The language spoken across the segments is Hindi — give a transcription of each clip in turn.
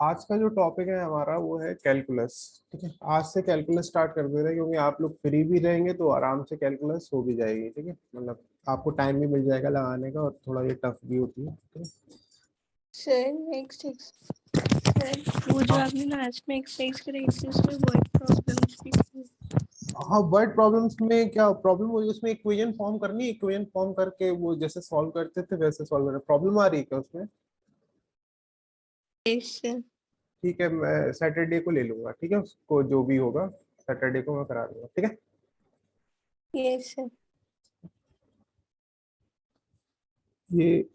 आज का जो टॉपिक है हमारा वो है कैलकुलस। ठीक है, आज से कैलकुलस स्टार्ट कर दे रहे हैं क्योंकि आप लोग फ्री भी रहेंगे तो आराम से कैलकुलस हो भी जाएगी। ठीक है, मतलब आपको टाइम भी मिल जाएगा लगाने का और थोड़ा ये टफ भी होती है। ठीक है, सर नेक्स्ट सर वो जो हाँ आपने लास्ट में एक्सरसाइज कराई थी उसमें वर्ड प्रॉब्लम्स भी थी। हाँ, वर्ड प्रॉब्लम्स में क्या प्रॉब्लम हुई, उसमें इक्वेशन फॉर्म करनी, इक्वेशन फॉर्म करके वो जैसे सॉल्व करते थे वैसे सॉल्व करना। प्रॉब्लम आ रही है क्या उसमें? Yes sir. ठीक है, मैं सैटरडे को ले लूंगा। ठीक है, उसको जो भी होगा सैटरडे को मैं करा दूंगा। ठीक है, यस सर। ये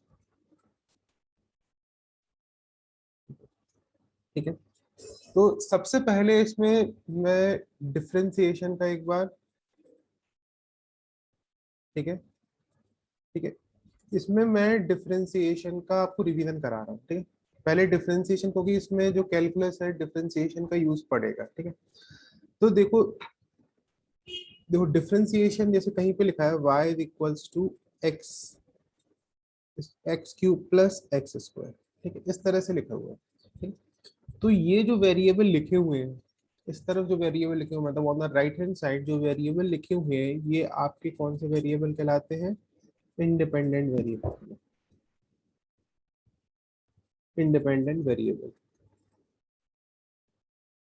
ठीक है। तो सबसे पहले इसमें मैं डिफरेंशिएशन का एक बार, ठीक है, ठीक है, इसमें मैं डिफरेंशिएशन का आपको रिवीजन करा रहा हूँ। ठीक है, पहले डिफरेंशिएशन, क्योंकि इसमें जो कैलकुलस है डिफरेंशिएशन का यूज पड़ेगा। ठीक है, तो देखो देखो डिफरेंशिएशन जैसे कहीं पे लिखा है y is equals to x x cube plus x square. ठीक है, इस तरह से लिखा हुआ है। ठीक है? तो ये जो वेरिएबल लिखे हुए हैं, इस तरफ जो वेरिएबल लिखे हुए मतलब on the right hand side जो वेरिएबल लिखे हुए हैं ये आपके कौन से वेरिएबल कहलाते हैं? Independent variable. Independent variable.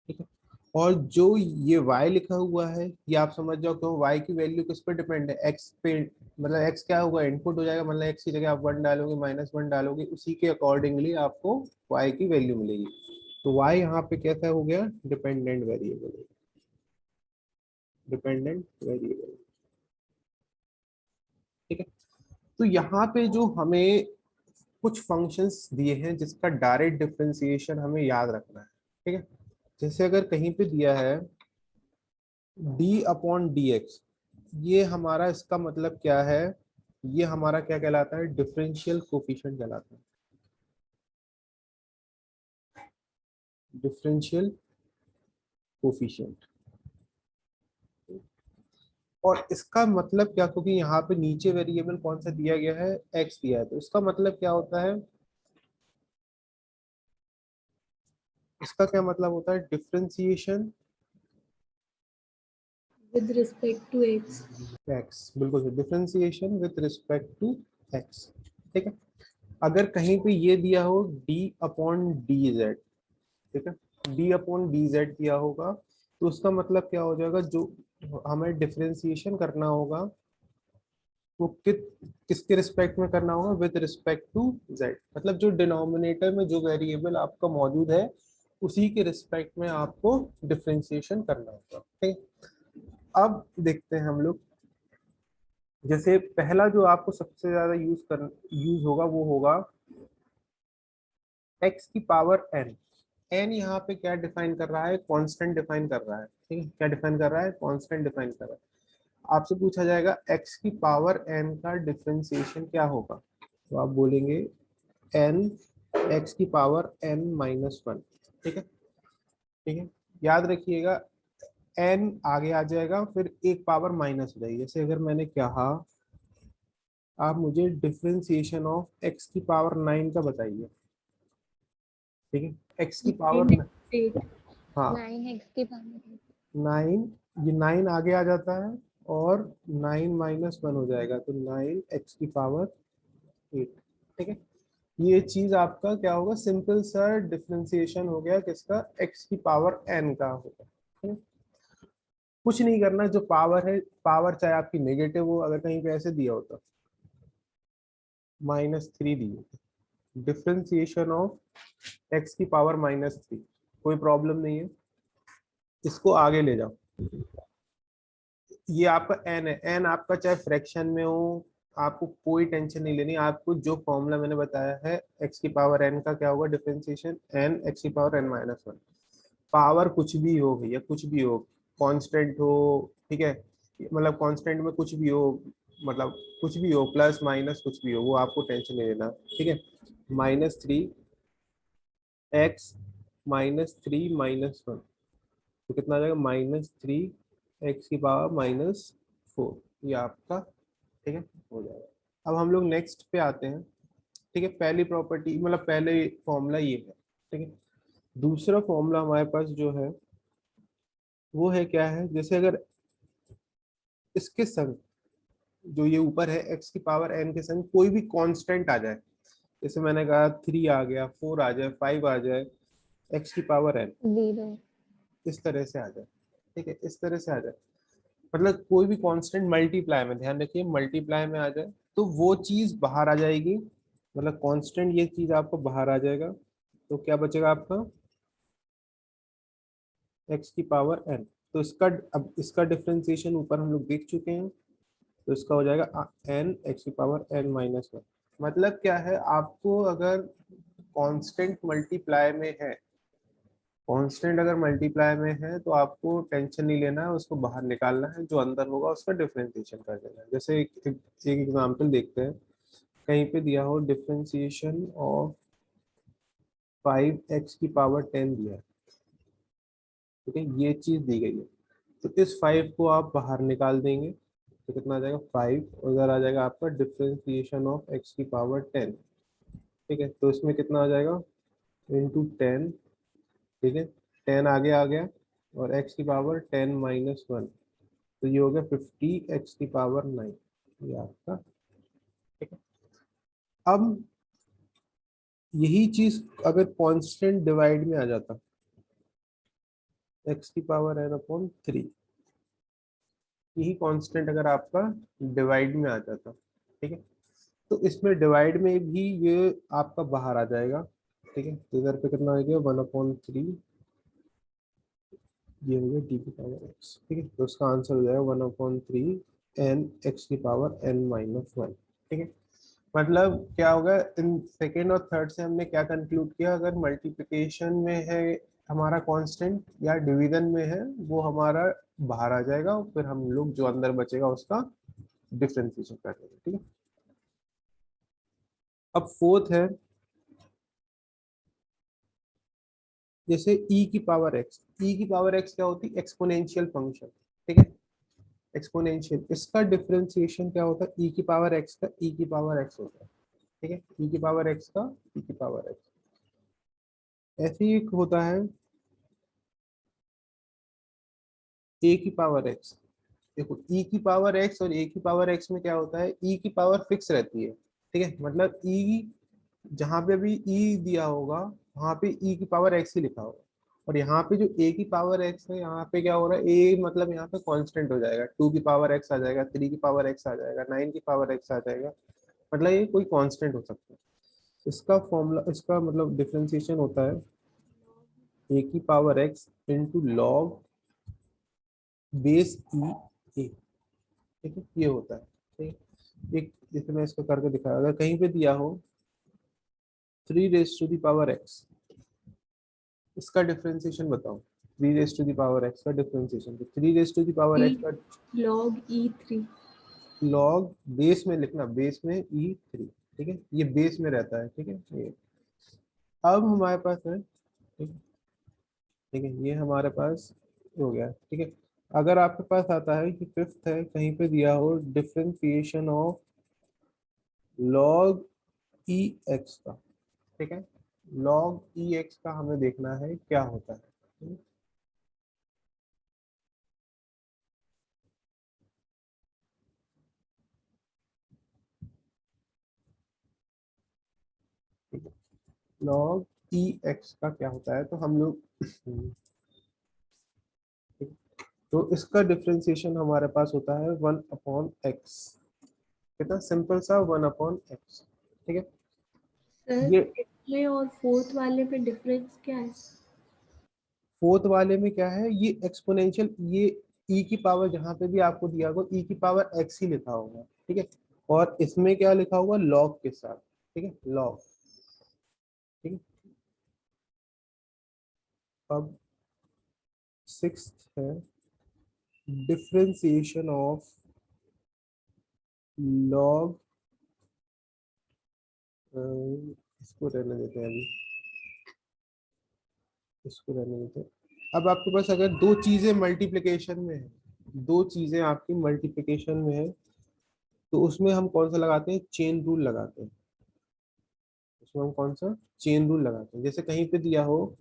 ठीक है, और जो ये y लिखा हुआ है ये आप समझ जाओ क्यों y की वैल्यू किस पे डिपेंड है? x पे। मतलब x क्या होगा? इनपुट हो जाएगा। मतलब x की जगह आप 1 डालोगे, -1 डालोगे, उसी के अकॉर्डिंगली आपको y की वैल्यू मिलेगी। तो y यहाँ पे कैसा हो गया? Dependent variable. Dependent variable. ठीक है, तो यहाँ पे जो हमें कुछ फंक्शंस दिए हैं जिसका डायरेक्ट डिफरेंशिएशन हमें याद रखना है। ठीक है, जैसे अगर कहीं पे दिया है डी अपॉन डी एक्स, ये हमारा इसका मतलब क्या है? ये हमारा क्या कहलाता है? डिफरेंशियल कोफिशिएंट कहलाता है। Differential coefficient. और इसका मतलब क्या, क्योंकि यहाँ पे नीचे वेरिएबल कौन सा दिया गया है? एक्स दिया है, तो इसका मतलब क्या होता है? इसका क्या मतलब होता है? Differentiation with respect to x. X, बिल्कुल, differentiation with respect to X. ठीक है, अगर कहीं पे ये दिया हो डी अपॉन डी जेड, ठीक है, डी अपॉन डी जेड दिया होगा तो उसका मतलब क्या हो जाएगा? जो हमें डिफरेंशिएशन करना होगा वो किसके रिस्पेक्ट में करना होगा? With respect to z. मतलब जो डिनोमिनेटर में जो वेरिएबल आपका मौजूद है उसी के रिस्पेक्ट में आपको डिफरेंशिएशन करना होगा। ठीक, अब देखते हैं हम लोग। जैसे पहला जो आपको सबसे ज्यादा यूज होगा वो होगा एक्स की पावर एन। एन यहाँ पे क्या डिफाइन कर रहा है? कांस्टेंट डिफाइन कर रहा है। ठीक है, क्या डिफाइन कर रहा है? कांस्टेंट डिफाइन कर रहा है। आपसे पूछा जाएगा एक्स की पावर एन का डिफरेंशिएशन क्या होगा, तो आप बोलेंगे एन एक्स की पावर एन -1। ठीक है, ठीक है, याद रखिएगा एन आगे आ जाएगा फिर एक पावर माइनस हो जाएगी। जैसे अगर मैंने कहा आप मुझे डिफरेंशिएशन ऑफ एक्स की पावर 9 का बताइए। ठीक है, एक्स की पावर, 8 हाँ, 9 एक्स की पावर 9, ये 9 आगे आ जाता है और 9 - 1 हो जाएगा तो 9 एक्स की पावर 8। ठीक है, ये चीज आपका क्या होगा? सिंपल सा डिफरेंशिएशन हो गया किसका? एक्स की पावर एन का होगा। ठीक है? कुछ नहीं करना, जो पावर है, पावर चाहे आपकी नेगेटिव हो, अगर कहीं पे ऐसे दिया होता -3 दी होती, डिफरेंशिएशन ऑफ एक्स की पावर -3, कोई प्रॉब्लम नहीं है, इसको आगे ले जाओ। ये आपका एन है, एन आपका चाहे फ्रैक्शन में हो, आपको कोई टेंशन नहीं लेनी। आपको जो फॉर्मूला मैंने बताया है एक्स की पावर एन का क्या होगा? डिफरेंशिएशन एन एक्स की पावर एन -1। पावर कुछ भी हो भैया, कुछ भी हो, कांस्टेंट हो, ठीक है, मतलब कांस्टेंट में कुछ भी हो, मतलब कुछ भी हो, प्लस माइनस कुछ भी हो, वो आपको टेंशन नहीं लेना। ठीक है, -3 x -3 - 1, तो कितना आ जाएगा? -3 x की पावर -4, ये आपका, ठीक है, हो जाएगा। अब हम लोग नेक्स्ट पे आते हैं। ठीक है, पहली प्रॉपर्टी मतलब पहले फॉर्मूला ये है। ठीक है, दूसरा फॉर्मूला हमारे पास जो है वो है क्या है, जैसे अगर इसके संग जो ये ऊपर है x की पावर n के संग कोई भी कांस्टेंट आ जाए, जैसे मैंने कहा 3 आ गया, 4 आ जाए, 5 आ जाए, x की पावर n 0. इस तरह से आ जाए, ठीक है, इस तरह से आ जाए, मतलब कोई भी कांस्टेंट मल्टीप्लाई में, ध्यान रखिए मल्टीप्लाई में आ जाए तो वो चीज बाहर आ जाएगी, मतलब कांस्टेंट ये चीज आपको बाहर आ जाएगा, तो क्या बचेगा आपका x की पावर n। तो इसका अब इसका डिफरेंशिएशन ऊपर हम लोग देख चुके हैं, तो इसका हो जाएगा n x की पावर n माइनस वन। मतलब क्या है, आपको अगर कांस्टेंट मल्टीप्लाई में है, कांस्टेंट अगर मल्टीप्लाई में है तो आपको टेंशन नहीं लेना है, उसको बाहर निकालना है, जो अंदर होगा उसका डिफरेंशिएशन कर देना है। जैसे एक एग्जांपल देखते हैं, कहीं पे दिया हो डिफरेंशिएशन ऑफ 5x की पावर 10 दिया है, ठीक है, ये चीज दी गई है, तो इस 5 को आप बाहर निकाल देंगे तो कितना आ जाएगा 5, और इधर आ जाएगा आपका डिफरेंशिएशन ऑफ x की पावर 10, ठीक है, तो इसमें कितना आ जाएगा इंटू 10, ठीक है, 10 आगे आ गया, और x की पावर 10 माइनस वन, तो ये हो गया 50 x की पावर 9, ये आपका, ठीक है। अब यही चीज अगर कांस्टेंट डिवाइड में आ जाता, x की पावर n अपॉन 3, यही कांस्टेंट अगर आपका डिवाइड में आ जाता, ठीक है, तो इसमें डिवाइड में भी ये आपका बाहर आ जाएगा, ठीक है, तो इधर पे कितना आ गया 1/3, ये हो गया डी की पावर एक्स, ठीक है, तो उसका आंसर हो जाएगा 1/3 एन एक्स की पावर n माइनस वन, ठीक है। मतलब क्या होगा, इन सेकेंड और थर्ड से हमने क्या कंक्लूड किया, अगर मल्टीप्लिकेशन में है हमारा कांस्टेंट या डिवीजन में है वो हमारा बाहर आ जाएगा, और फिर हम लोग जो अंदर बचेगा उसका डिफरेंशिएशन कर देंगे, ठीक है। अब फोर्थ है, जैसे e की पावर x, e की पावर x क्या होती है, एक्सपोनेंशियल फंक्शन, ठीक है, एक्सपोनेंशियल, इसका डिफरेंशिएशन क्या होता है, e की पावर x का e की पावर x होता है, ठीक है, e की पावर x का e की पावर x, ऐसे ही एक होता है a की पावर x। देखो e की पावर x और a की पावर x में क्या होता है, e की पावर फिक्स रहती है, ठीक है, मतलब e जहां पे भी e दिया होगा वहां पे e की पावर x ही लिखा होगा, और यहाँ पे जो a की पावर x है यहाँ पे क्या हो रहा है, a मतलब यहाँ पे कांस्टेंट हो जाएगा, 2 की पावर x आ जाएगा, 3 की पावर x आ जाएगा, 9 की पावर x आ जाएगा, मतलब ये कोई कांस्टेंट हो सकता है। इसका फॉर्मूला, इसका मतलब डिफरेंशिएशन होता है a की power x into log base e a, ठीक है, ये होता है, ठीक है। एक जैसे मैं इसको करके दिखाया, अगर कहीं पे दिया हो 3 raise to the power x, इसका डिफरेंशिएशन बताओ, 3 raise to the power x का डिफरेंशिएशन, तो 3 raise to the power x E का log E3. लॉग बेस में लिखना, बेस में e3, ठीक है, ये बेस में रहता है, ठीक है, ये अब हमारे पास है, ठीक है, ठीक है, ये हमारे पास हो गया, ठीक है। अगर आपके पास आता है कि फिफ्थ है, कहीं पे दिया हो differentiation of log e x का, ठीक है, लॉग ई एक्स का हमें देखना है क्या होता है, ठीक है, लॉग ई एक्स का क्या होता है, तो हम लोग ठीक है, तो इसका डिफरेंशिएशन हमारे पास होता है 1/x, कितना सिंपल सा 1/x, ठीक है। सर ये इसमें और फोर्थ वाले पे डिफरेंस क्या है? फोर्थ वाले में क्या है, ये एक्सपोनेंशियल, ये e की पावर जहां पे भी आपको दिया होगा e की पावर x ही लिखा होगा, ठीक है, और इसमें क्या लिखा होगा लॉग के साथ, ठीक है, लॉग, ठीक है। अब सिक्स्थ है डिफरेंशिएशन ऑफ लॉग, इसको रहने देते हैं अभी, इसको रहने देते हैं। अब आपके पास अगर दो चीजें मल्टीप्लिकेशन में है, दो चीजें आपकी मल्टीप्लिकेशन में है, तो उसमें हम कौन सा लगाते हैं, चेन रूल लगाते हैं, उसमें हम कौन सा चेन रूल लगाते हैं। जैसे कहीं पे दिया हो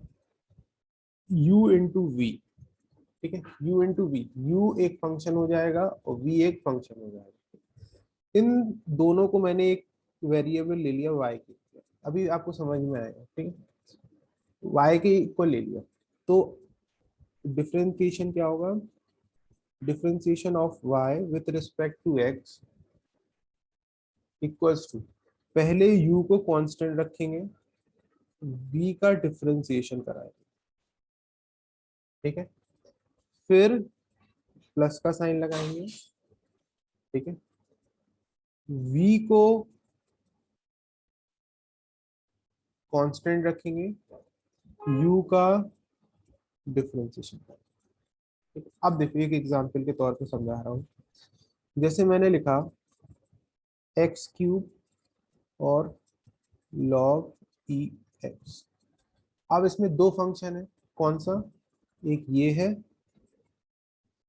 u इंटू वी, ठीक है, u इंटू वी, u एक फंक्शन हो जाएगा और v एक फंक्शन हो जाएगा। इन दोनों को मैंने एक वेरिएबल ले लिया y की, अभी आपको समझ में आएगा, ठीक है, y के इक्वल ले लिया, तो डिफरेंशिएशन क्या होगा, differentiation of y with respect to x equals to, पहले u को कांस्टेंट रखेंगे, v का डिफरेंशिएशन कराएंगे, ठीक है, फिर प्लस का साइन लगाएंगे, ठीक है, v को कांस्टेंट रखेंगे, u का डिफरेंशिएशन करेंगे। अब देखिए एक एग्जांपल के तौर पे समझा रहा हूँ, जैसे मैंने लिखा एक्स क्यूब और लॉग ई एक्स। अब इसमें दो फंक्शन है, कौन सा, एक ये है,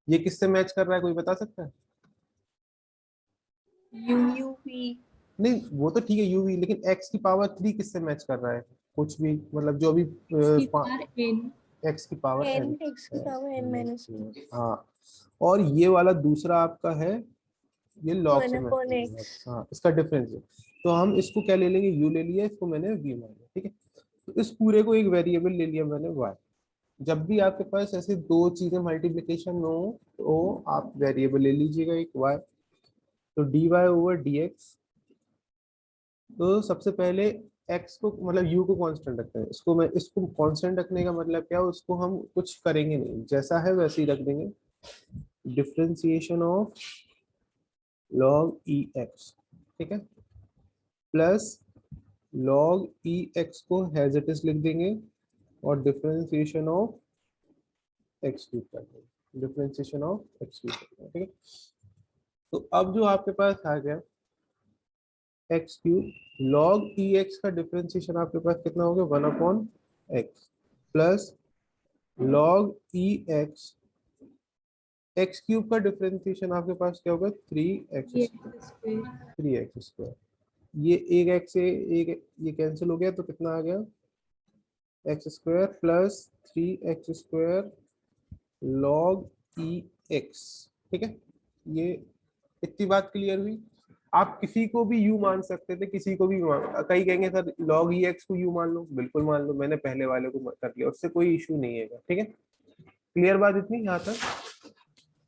ये किससे मैच कर रहा है कोई बता सकता है? UV नहीं वो तो ठीक है यूवी, लेकिन एक्स की पावर 3 किससे मैच कर रहा है, कुछ भी मतलब जो भी एक्स की पावर n n, x की power n minus 2 हाँ, और ये वाला दूसरा आपका है, ये लॉग से 1 मैच upon कर रहा है, x। हाँ इसका डिफरेंस है, तो हम इसको क्या ले लेंगे, u ले लिया, इसको मैंने v मान लिया, ठीक है, तो इस पूरे को एक वेरिएबल ले लिया मैंने y। जब भी आपके पास ऐसे दो चीजें मल्टीप्लिकेशन में हो तो आप वेरिएबल ले लीजिएगा एक y, तो dy ओवर dx, तो सबसे पहले x को मतलब u को कांस्टेंट रखते हैं, इसको मैं इसको कांस्टेंट रखने का मतलब क्या, उसको हम कुछ करेंगे नहीं, जैसा है वैसे ही रख देंगे, differentiation of log e X, ठीक है, प्लस लॉग ई एक्स को हैज इट इज लिख देंगे और डिफरेंशिएशन ऑफ एक्स क्यूब कर देंगे, डिफरेंशिएशन ऑफ एक्स क्यूब कर देंगे, ठीक है, तो अब जो आपके पास आ गया x cube, log e x का डिफरेंशिएशन आपके पास कितना हो गया, 1 upon x, plus log e x, x cube का डिफरेंशिएशन आपके पास क्या होगा, 3x स्क्वायर, 3x स्क्वायर, ये एक एक्स से एक ये कैंसिल हो गया तो कितना आ गया, X square plus 3x square log e X, ठीक है, ये इतनी बात क्लियर हुई। आप किसी को भी यू मान सकते थे, किसी को भी कई कहेंगे सर लॉग ई एक्स को यू मान लो, बिल्कुल मान लो, मैंने पहले वाले को कर लिया, उससे कोई इशू नहीं है, ठीक है, क्लियर बात इतनी यहाँ तक?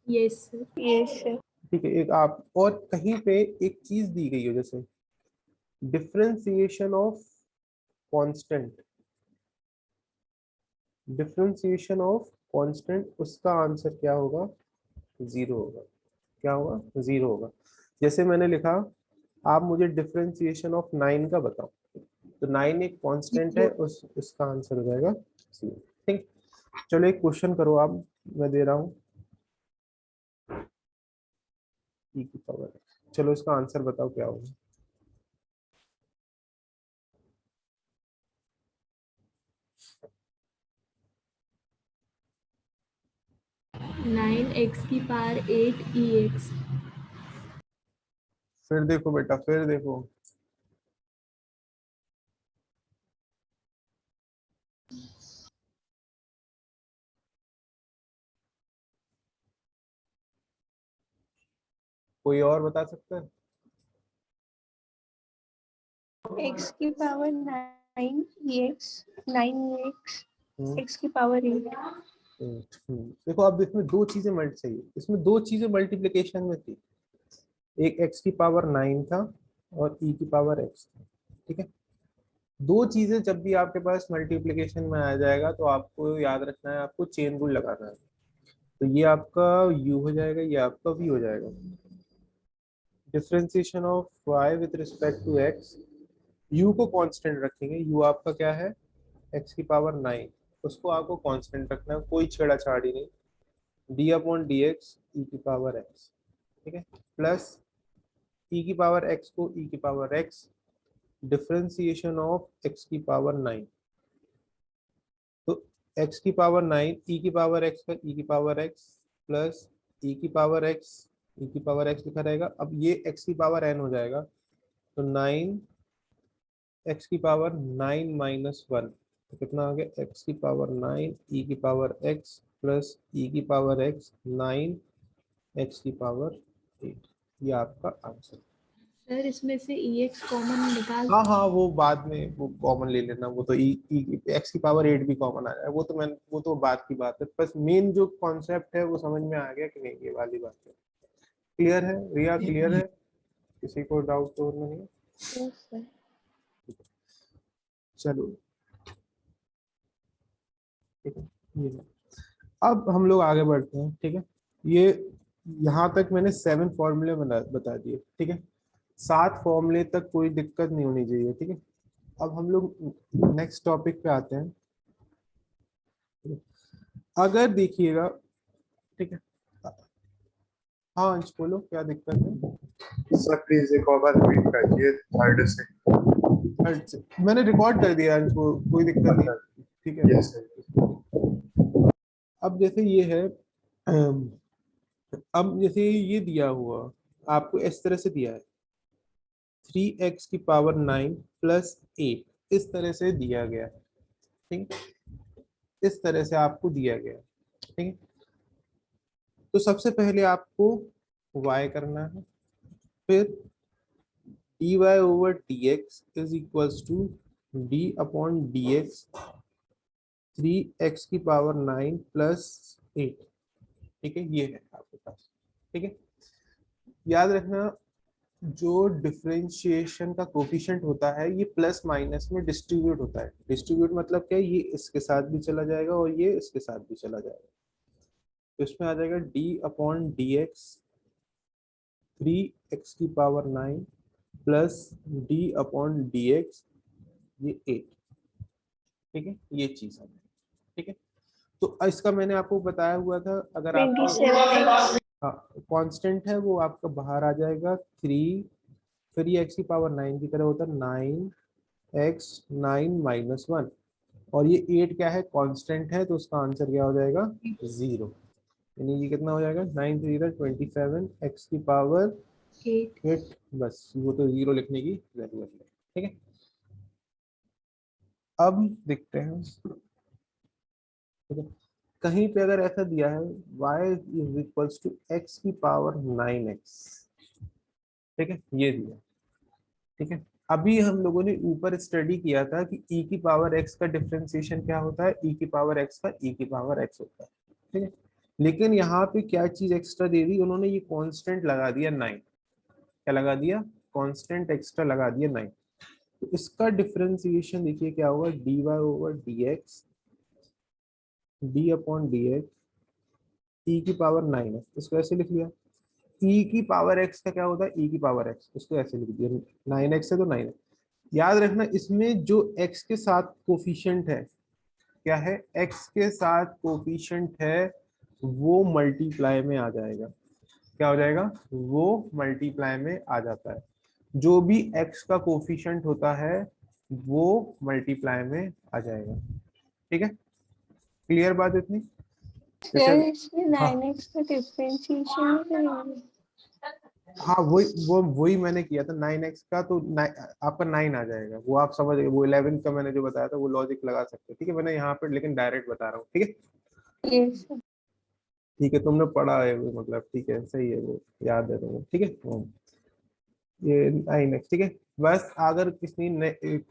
yes sir ठीक है, एक आप और कहीं पे एक चीज दी गई हो, जैसे differentiation of constant, differentiation of constant, उसका आंसर क्या होगा, जीरो होगा, क्या होगा, जीरो होगा। जैसे मैंने लिखा, आप मुझे डिफरेंशिएशन ऑफ 9 का बताओ, तो 9 एक कांस्टेंट है, उस उसका आंसर हो जाएगा जीरो, ठीक। चलो एक क्वेश्चन करो आप, मैं दे रहा हूँ e की पावर, चलो इसका आंसर बताओ क्या होगा। 9x की पावर 8 ex। फिर देखो बेटा, फिर देखो, कोई और बता सकता है? x की पावर 9 ex 9x हम्म, x की पावर 8। देखो अब इसमें दो चीजें मल्टी चाहिए, इसमें दो चीजें मल्टीप्लिकेशन में थी, एक x की पावर 9 था और e की पावर x था, ठीक है, दो चीजें जब भी आपके पास मल्टीप्लिकेशन में आ जाएगा तो आपको याद रखना है, आपको चेन रूल लगाना है, तो ये आपका u हो जाएगा, ये आपका v हो जाएगा, differentiation of y with respect to x, u को कांस्टेंट रखेंगे, u आपका क्या है, x की पावर 9, उसको आपको कांस्टेंट रखना है, कोई छेड़ाछाड़ी नहीं, डी अपॉन डी एक्स ई की पावर एक्स, ठीक है, प्लस ई की पावर एक्स को ई की power x, differentiation of x की पावर 9, तो एक्स की पावर 9 ई की पावर एक्स का ई की पावर एक्स प्लस ई की पावर एक्स ई की पावर एक्स लिखा रहेगा, अब ये एक्स की पावर एन हो जाएगा, तो 9 एक्स की पावर 9 माइनस 1, तो कितना आ गया, x की पावर 9 e की पावर x प्लस e की पावर x 9 x की पावर 8, ये आपका आंसर। सर इसमें से EX कॉमन निकाल हाँ हाँ, वो बाद में वो कॉमन ले लेना, वो तो x की पावर 8 भी कॉमन आ जाए, वो तो मैं, वो तो बात की बात है, बस मेन जो कॉन्सेप्ट है वो समझ में आ गया कि नहीं, ये वाली बात है। क्लियर है रिया, क्लियर है, किसी को डाउट तो नहीं है? Yes sir. चलो ठीक है, ये है। अब हम लोग आगे बढ़ते हैं, ठीक है। ये यहाँ तक मैंने 7 फॉर्मूले बता दिए, ठीक है। 7 फॉर्मूले तक कोई दिक्कत नहीं होनी चाहिए, ठीक है। अब हम लोग नेक्स्ट टॉपिक पे आते हैं। अगर देखिएगा, ठीक है, हाँ अंश बोलो क्या दिक्कत है। सर प्लीज एक और बार रिपीट करिए थर्ड से। मैंने रिकॉर्ड कर दिया अंश को, कोई दिक्कत नहीं, ठीक है। Yes sir. अब जैसे ये है, अब जैसे ये दिया हुआ आपको इस तरह से दिया है, 3x की पावर 9 प्लस 8, इस तरह से दिया गया है, ठीक है। इस तरह से आपको दिया गया है, ठीक है। तो सबसे पहले आपको y करना है, फिर dy over dx is equals to d upon dx 3x की पावर 9 प्लस 8, ठीक है, ये है आपके पास, ठीक है। याद रखना, जो डिफरेंशिएशन का कोफिशिएंट होता है ये प्लस माइनस में डिस्ट्रीब्यूट होता है। डिस्ट्रीब्यूट मतलब क्या, ये इसके साथ भी चला जाएगा और ये इसके साथ भी चला जाएगा, तो इसमें आ जाएगा d upon D x 3x की power 9 plus d upon D x ये 8, ठीक है, ये चीज है, ठीक है। तो इसका मैंने आपको बताया हुआ था, अगर आपको 27x। हाँ कांस्टेंट है वो आपका बाहर आ जाएगा 3, फिर ये x की पावर 9 की तरह होता है 9x 9 माइनस 1, और ये 8 क्या है, कांस्टेंट है, तो उसका आंसर क्या हो जाएगा 0, यानी ये कितना हो जाएगा 9 3 27 x की पावर 8, बस वो तो 0 लिखने की जरूरत है, ठीक है। अब देखते हैं, ठीक है, कहीं पे अगर ऐसा दिया है y is equals to x की पावर 9x, ठीक है, ये दिया, ठीक है। अभी हम लोगों ने ऊपर स्टडी किया था कि e की पावर x का डिफरेंशिएशन क्या होता है, e की पावर x का e की पावर x होता है, ठीक है। लेकिन यहाँ पे क्या चीज एक्स्ट्रा दे दी उन्होंने, ये कांस्टेंट लगा दिया 9, क्या लगा दिया, कांस्टेंट एक्स्ट्रा लगा दिया 9, तो इसका डिफरेंशिएशन देखिए क्या होगा, dy over dx d upon dx e की पावर 9 है, इसको ऐसे लिख लिया। e की पावर x का क्या होता है, e की पावर x, इसको ऐसे लिख दिया, 9x है तो 9 है। याद रखना इसमें जो x के साथ कोफिशिएंट है, क्या है, x के साथ कोफिशिएंट है वो मल्टीप्लाई में आ जाएगा, क्या हो जाएगा, वो मल्टीप्लाई में आ जाता है। जो भी x का कोफिशिएंट होता है वो मल्टीप्लाई में आ जाएगा, ठीक है। क्लियर बात इतनी? जैसे सर इसमें हाँ 9x का डिफरेंशिएशन नहीं करेंगे? हाँ, वही मैंने किया था 9x का, तो आपका 9 आ जाएगा, वो आप समझ गए, वो 11 का मैंने जो बताया था वो लॉजिक लगा सकते हैं, ठीक है। मैंने यहाँ पे लेकिन डायरेक्ट बता रहा हूँ, ठीक है। Yes sir. ठीक है, तुमने पढ़ा है वो, मतलब ठीक है, सही है, वो याद है तुम्हें, ठीक है। ये 9x, ठीक है। बस अगर किसी ने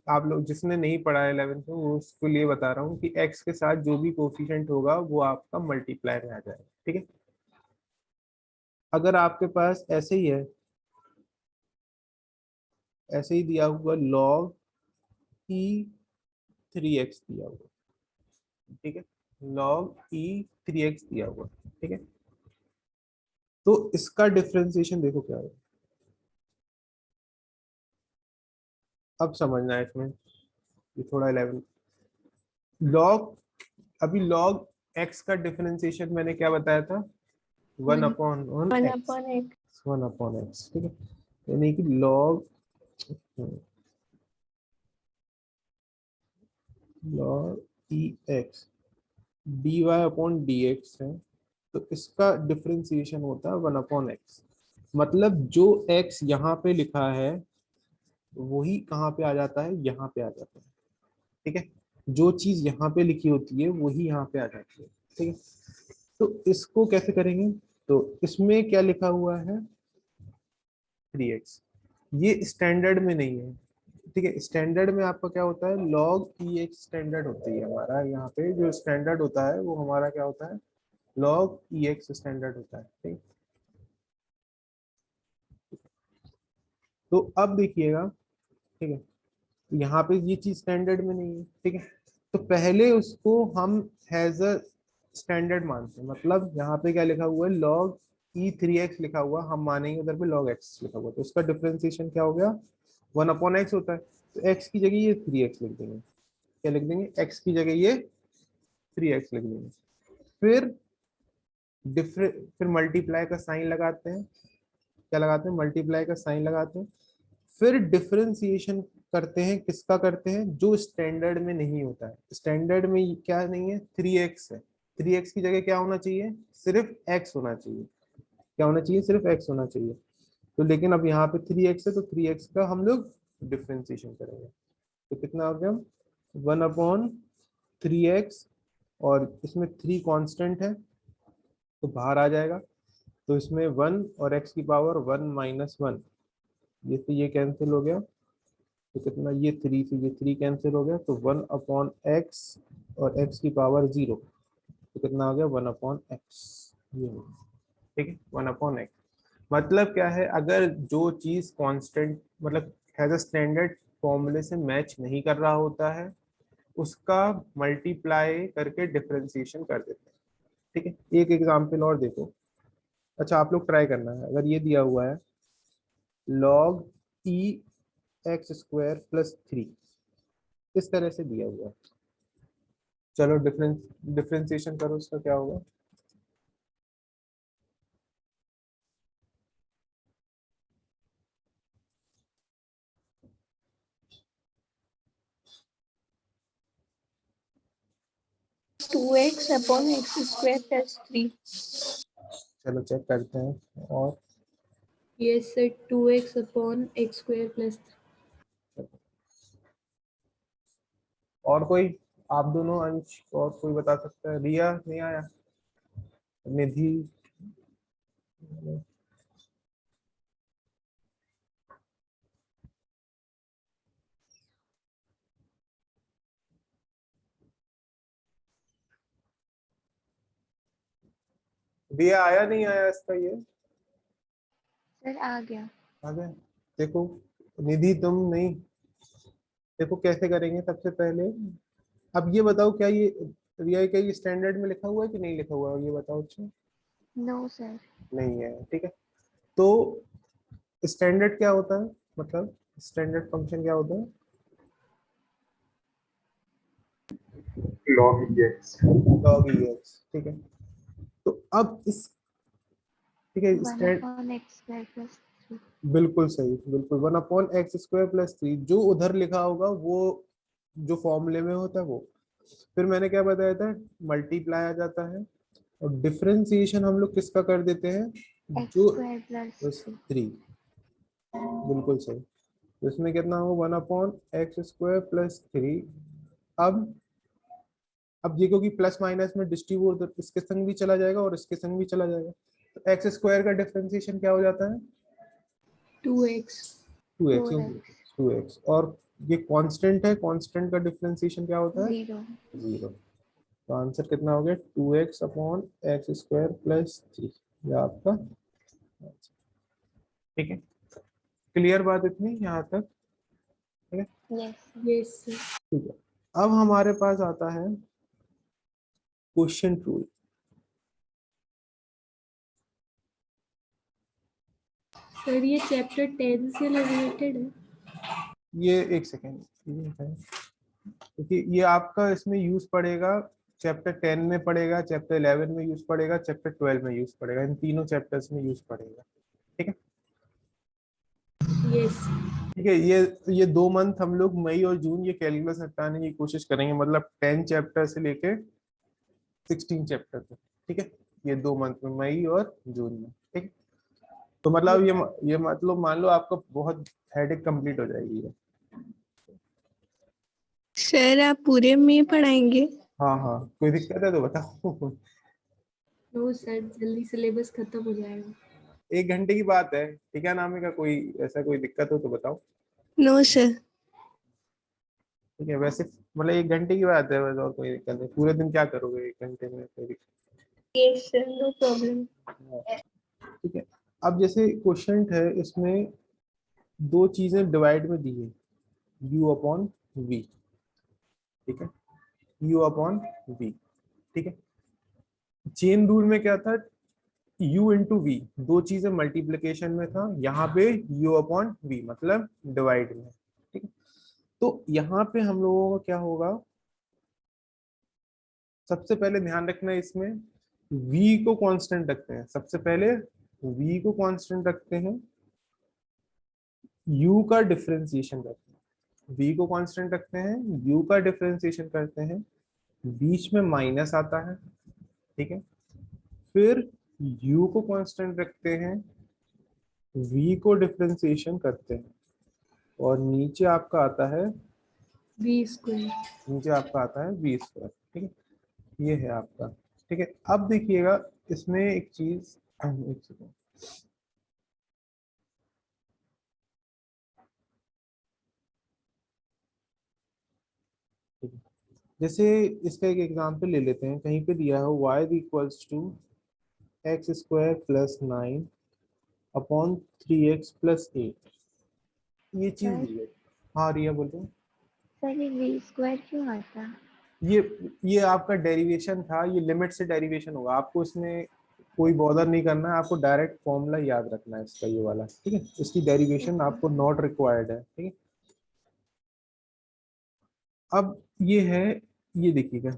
आप लोग जिसने नहीं पढ़ा है 11th में, वो उसको लिए बता रहा हूँ कि x के साथ जो भी कोफिशिएंट होगा वो आपका मल्टीप्लाई में आ जाएगा, ठीक है। अगर आपके पास ऐसे ही है, ऐसे ही दिया हुआ log e 3x दिया हुआ, ठीक है, log e 3x दिया हुआ, ठीक है, तो इसका डिफरेंशिएशन देखो क्या है, अब समझना है इसमें, ये थोड़ा 11 log, अभी log x का डिफरेंशिएशन मैंने क्या बताया था, 1 upon 1 x, upon x। 1 upon x, ठीक है, यानी कि log log e x dy upon dx है, तो इसका डिफरेंशिएशन होता है 1 अपॉन x, मतलब जो x यहाँ पे लिखा है वही कहाँ पे आ जाता है, यहाँ पे आ जाता है, ठीक है। जो चीज यहाँ पे लिखी होती है वही यहाँ पे आ जाती है, ठीक है। तो इसको कैसे करेंगे, तो इसमें क्या लिखा हुआ है 3x, ये स्टैंडर्ड में नहीं है, ठीक है। स्टैंडर्ड में आपका क्या होता है, log EX स्टैंडर्ड होती है हमारा, यहाँ पे जो स्टैंडर्ड होता है वो हमारा क्या होता है, log EX स्टैंडर्ड होता है, ठीक। तो अब देखिएगा, ठीक है, यहाँ पे ये चीज स्टैंडर्ड में नहीं है, ठीक है। तो पहले उसको हम हैज अ स्टैंडर्ड मानते हैं, मतलब यहाँ पे क्या लिखा हुआ है, log E3x लिखा हुआ, हम मानेंगे उधर पे log x लिखा हुआ, तो उसका डिफरेंशिएशन क्या हो गया, 1/x होता है। तो x की जगह ये 3x लिख देंगे, क्या लिख देंगे, x की जगह ये 3x लिख देंगे। फिर फिर मल्टीप्लाई का साइन लगाते हैं, क्या लगाते हैं, मल्टीप्लाई का साइन लगाते हैं। फिर डिफरेंशिएशन करते हैं, किसका करते हैं, जो स्टैंडर्ड में नहीं होता है। स्टैंडर्ड में क्या नहीं है, 3x है, 3x की जगह क्या होना चाहिए, सिर्फ x होना चाहिए, क्या होना चाहिए, सिर्फ x होना चाहिए। तो लेकिन अब यहाँ पे 3x है, तो 3x का हम लोग डिफरेंशिएशन करेंगे, तो कितना हो गया, 1/3x, और इसमें 3 कांस्टेंट है तो बाहर आ जाएगा, तो इसमें 1 और x की पावर 1 - 1, ये तो ये कैंसिल हो गया, तो कितना, ये 3 से ये 3 कैंसिल हो गया, तो 1/x और x की पावर 0, तो कितना हो गया, 1/x, ये हो गया, ठीक है, 1/x। मतलब क्या है, अगर जो चीज कांस्टेंट मतलब हैज अ स्टैंडर्ड फॉर्मूले से मैच नहीं कर रहा होता है, उसका मल्टीप्लाई करके डिफरेंशिएशन कर देते हैं, ठीक है। एक एग्जांपल और देखो, अच्छा आप लोग ट्राई करना है, अगर ये दिया हुआ है log EX² + 3, इस तरह से दिया हुआ है, चलो डिफरेंशिएशन करो, उसका क्या होगा, Two x upon x square plus 3. चलो चेक करते हैं। और Yes, sir. 2x upon x² plus 3. और कोई, आप दोनों, अंश, और कोई बता सकता है, रिया नहीं आया, निधि, रिया आया नहीं आया इसका ये, सर आ गया। आ गया, देखो निधि तुम नहीं, देखो कैसे करेंगे सबसे पहले। अब ये बताओ, क्या ये रिया, क्या ये स्टैंडर्ड में लिखा हुआ है कि नहीं लिखा हुआ है, ये बताओ। अच्छा नो सर। नहीं है, ठीक है। तो स्टैंडर्ड क्या होता है, मतलब स्टैंडर्ड फंक्शन क्या होता है, log EX. log EX, ठीक है। तो अब इस, ठीक है, 1 upon x square plus 3. बिल्कुल सही, बिल्कुल 1/x² + 3, जो उधर लिखा होगा वो जो फॉर्मूले में होता है वो। फिर मैंने क्या बताया था, मल्टीप्लाई आ जाता है, और डिफरेंशिएशन हम लोग किसका कर देते हैं, X जो square plus 3. 3, बिल्कुल सही। तो इसमें कितना होगा, 1/x² + 3। अब अब ये क्योंकि प्लस माइनस में डिस्ट्रीब्यूट, इसके संग भी चला जाएगा और इसके संग भी चला जाएगा, तो x² का डिफरेंशिएशन क्या हो जाता है, 2x. 2x, 4x. 2x, और ये कांस्टेंट है, कांस्टेंट का डिफरेंशिएशन क्या होता है, 0. 0। तो आंसर कितना हो गया, 2x/x² + 3, ये आपका, ठीक है। क्लियर बात इतनी यहाँ तक, ठीक है। Yes. Yes, sir. ठीक है, अब हमारे पास आता है क्वेश्चन रूल। सर ये चैप्टर 10 से रिलेटेड है. ये एक सेकेंड, क्योंकि ये आपका इसमें यूज पड़ेगा, चैप्टर 10 में पड़ेगा, चैप्टर 11 में यूज पड़ेगा, चैप्टर 12 में यूज पड़ेगा, इन तीनों चैप्टर्स में यूज पड़ेगा, ठीक है। Yes. ठीक है, ये 2 मंथ हम लोग मई और जून ये कैलकुलस निपटाने की कोशिश करेंगे, मतलब 10 चैप्टर से लेके 16 चैप्टर तक, ठीक है। ये 2 मंथ में, मई और जून में, ठीक है। तो मतलब ये मतलब मान लो आपका बहुत हेडेक कंप्लीट हो जाएगी ये। सर आप पूरे में पढ़ाएंगे? हाँ हाँ, कोई दिक्कत है तो बताओ। नो सर, जल्दी सिलेबस खत्म हो जाएगा। 1 घंटे की बात है, ठीक है नामिका, कोई ऐसा कोई दिक्कत हो तो बताओ। No sir. ठीक है, वैसे मतलब 1 घंटे की बात है बस, और कोई दिक्कत नहीं। पूरे दिन क्या करोगे 1 घंटे में, कोई दिक्कत यस सर, नो प्रॉब्लम। नहीं। ठीक है, अब जैसे क्वेश्चन है, इसमें दो चीजें डिवाइड में दी है, u अपॉन v। ठीक है, u अपॉन v। ठीक है, चेन रूल में क्या था, u इंटू वी, दो चीजें मल्टीप्लीकेशन में था, यहाँ पे u अपॉन v मतलब डिवाइड में। ठीक है, तो यहाँ पे हम लोगों का क्या होगा, सबसे पहले ध्यान रखना है इसमें v को कांस्टेंट रखते हैं, सबसे पहले v को कांस्टेंट रखते हैं, u का डिफरेंशिएशन करते हैं। v को कांस्टेंट रखते हैं, u का डिफरेंशिएशन करते हैं, बीच में माइनस आता है। ठीक है, फिर u को कांस्टेंट रखते हैं, v को डिफरेंशिएशन करते हैं, और नीचे आपका आता है, बी स्क्वायर। नीचे आपका आता है वी स्क्वायर। ठीक है, ये है आपका। ठीक है, अब देखिएगा इसमें एक चीज, एक सेकंड, ठीक है, जैसे इसका एक एग्जांपल ले लेते हैं, कहीं पे दिया है y equals to x square plus 9 upon 3x plus 8, ये चीज सर दी है। हाँ रिया बोलो। सर ये वी स्क्वायर क्यों आता? ये ये आपका डेरिवेशन था, ये लिमिट से डेरिवेशन होगा, आपको इसमें कोई बॉदर नहीं करना है, आपको डायरेक्ट फॉर्मूला याद रखना है इसका, ये वाला। ठीक है, इसकी डेरिवेशन आपको नॉट रिक्वायर्ड है। ठीक है, अब ये है, ये देखिएगा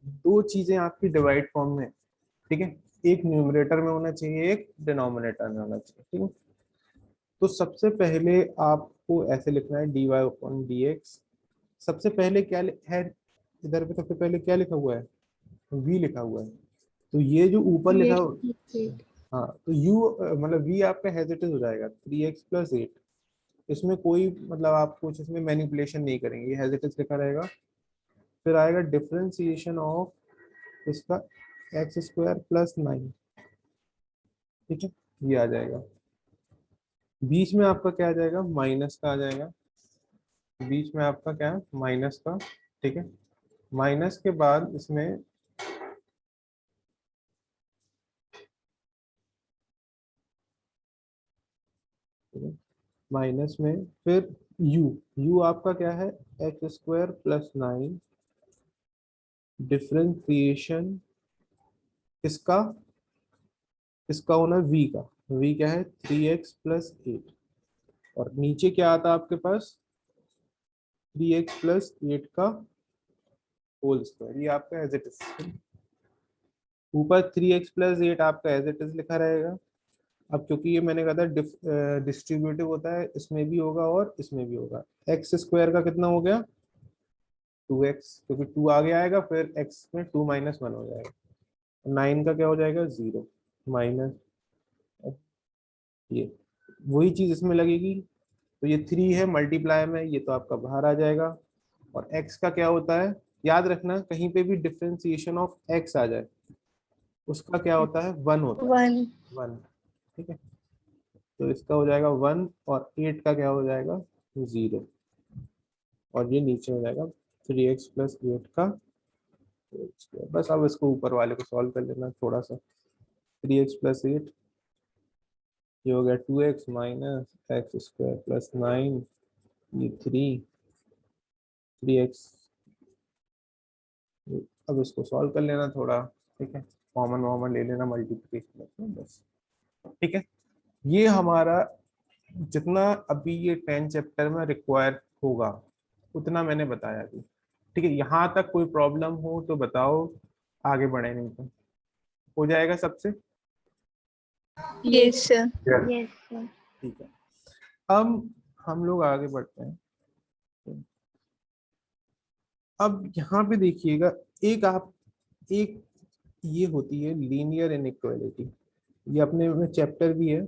दो चीजें आपकी डिवाइड फॉर्म में। ठीक है, एक न्यूमरेटर में होना चाहिए, एक डिनोमिनेटर में होना चाहिए। ठीक है, तो सबसे पहले आपको ऐसे लिखना है dy अपॉन dx। सबसे पहले क्या है, इधर पे सबसे पहले क्या लिखा हुआ है, v लिखा हुआ है, तो ये जो ऊपर लिखा, 3x+8। हाँ तो u मतलब v आपका एज इट इज हो जाएगा 3x प्लस 8। इसमें कोई मतलब आप कुछ इसमें मैनिपुलेशन नहीं करेंगे, ये एज इट इज लिखा रहेगा। फिर आएगा डिफरेंशिएशन ऑफ इसका एक्स स्क्वायर प्लस 9। ठीक है, ये आ जाएगा, बीच में आपका क्या आ जाएगा, माइनस का आ जाएगा, बीच में आपका क्या है, माइनस का। ठीक है, माइनस के बाद इसमें माइनस में फिर u आपका क्या है, एक्स स्क्वायर प्लस 9 डिफरेंशिएशन इसका, इसका होना v का, v क्या है 3x प्लस 8, और नीचे क्या आता है आपके पास 3x प्लस 8 का होल स्क्वायर, ये आपका एज इट इज। ऊपर 3x प्लस 8 आपका एज इट इज लिखा रहेगा। अब क्योंकि ये मैंने कहा था डिस्ट्रीब्यूटिव होता है, इसमें भी होगा और इसमें भी होगा। एक्स स्क्वायर का कितना हो गया 2x, क्योंकि 2 आगे आएगा, फिर x में 2 माइनस 1 हो जाएगा। 9 का क्या हो जाएगा 0 माइनस, ये वही चीज इसमें लगेगी, तो ये 3 है मल्टीप्लाई में, ये तो आपका बाहर आ जाएगा। और x का क्या होता है, याद रखना कहीं पे भी डिफरेंशिएशन ऑफ x आ जाए, उसका क्या होता है 1 होता है, 1। 1। ठीक है, तो इसका हो जाएगा 1, और 8 का क्या हो जाएगा 0, और ये नीचे हो जाएगा 3x प्लस 8 का whole square। बस अब इसको ऊपर वाले को सॉल्व कर लेना थोड़ा सा, 3x प्लस 8, ये हो गया 2x minus x square plus 9, ये 3x। अब इसको सॉल्व कर लेना थोड़ा। ठीक है, कॉमन वॉमन ले लेना मल्टीप्लिकेशन में बस। ठीक है, ये हमारा जितना अभी ये 10 चैप्टर में रिक्वायर होगा उतना मैंने बताया अभी। ठीक है, यहाँ तक कोई प्रॉब्लम हो तो बताओ, आगे बढ़े, नहीं तो हो जाएगा सबसे। Yes sir. Yes. Yes sir. ठीक है, अब हम लोग आगे बढ़ते हैं। अब यहाँ पे देखिएगा, एक ये होती है लीनियर इनइक्वालिटी, ये अपने में चैप्टर भी है,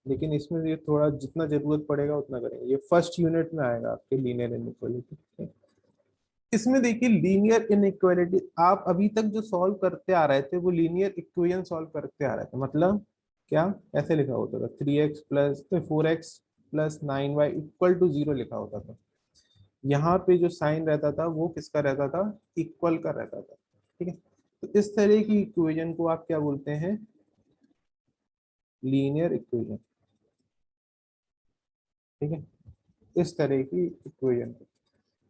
लेकिन इसमें ये थोड़ा जितना जरूरत पड़ेगा उतना करेंगे। ये फर्स्ट यूनिट में आएगा आपके लीनियर इनइक्वालिटी। इसमें देखिए लीनियर इनइक्वालिटी आप अभी तक जो सॉल्व करते आ रहे थे वो लीनियर इक्वेशन सॉल्व करते आ रहे थे। मतलब क्या, ऐसे लिखा होता था 3x plus 4x plus 9y equal to 0 लिखा होता था। यहाँ पे जो साइन रहता था वो किसका रहता था, इक्वल का रहता था। ठीक है, तो इस तरह की इक्वेशन को आप क्या बोलते हैं, लीनियर इक्वेशन। ठीक है, इस तरह की इक्वेशन।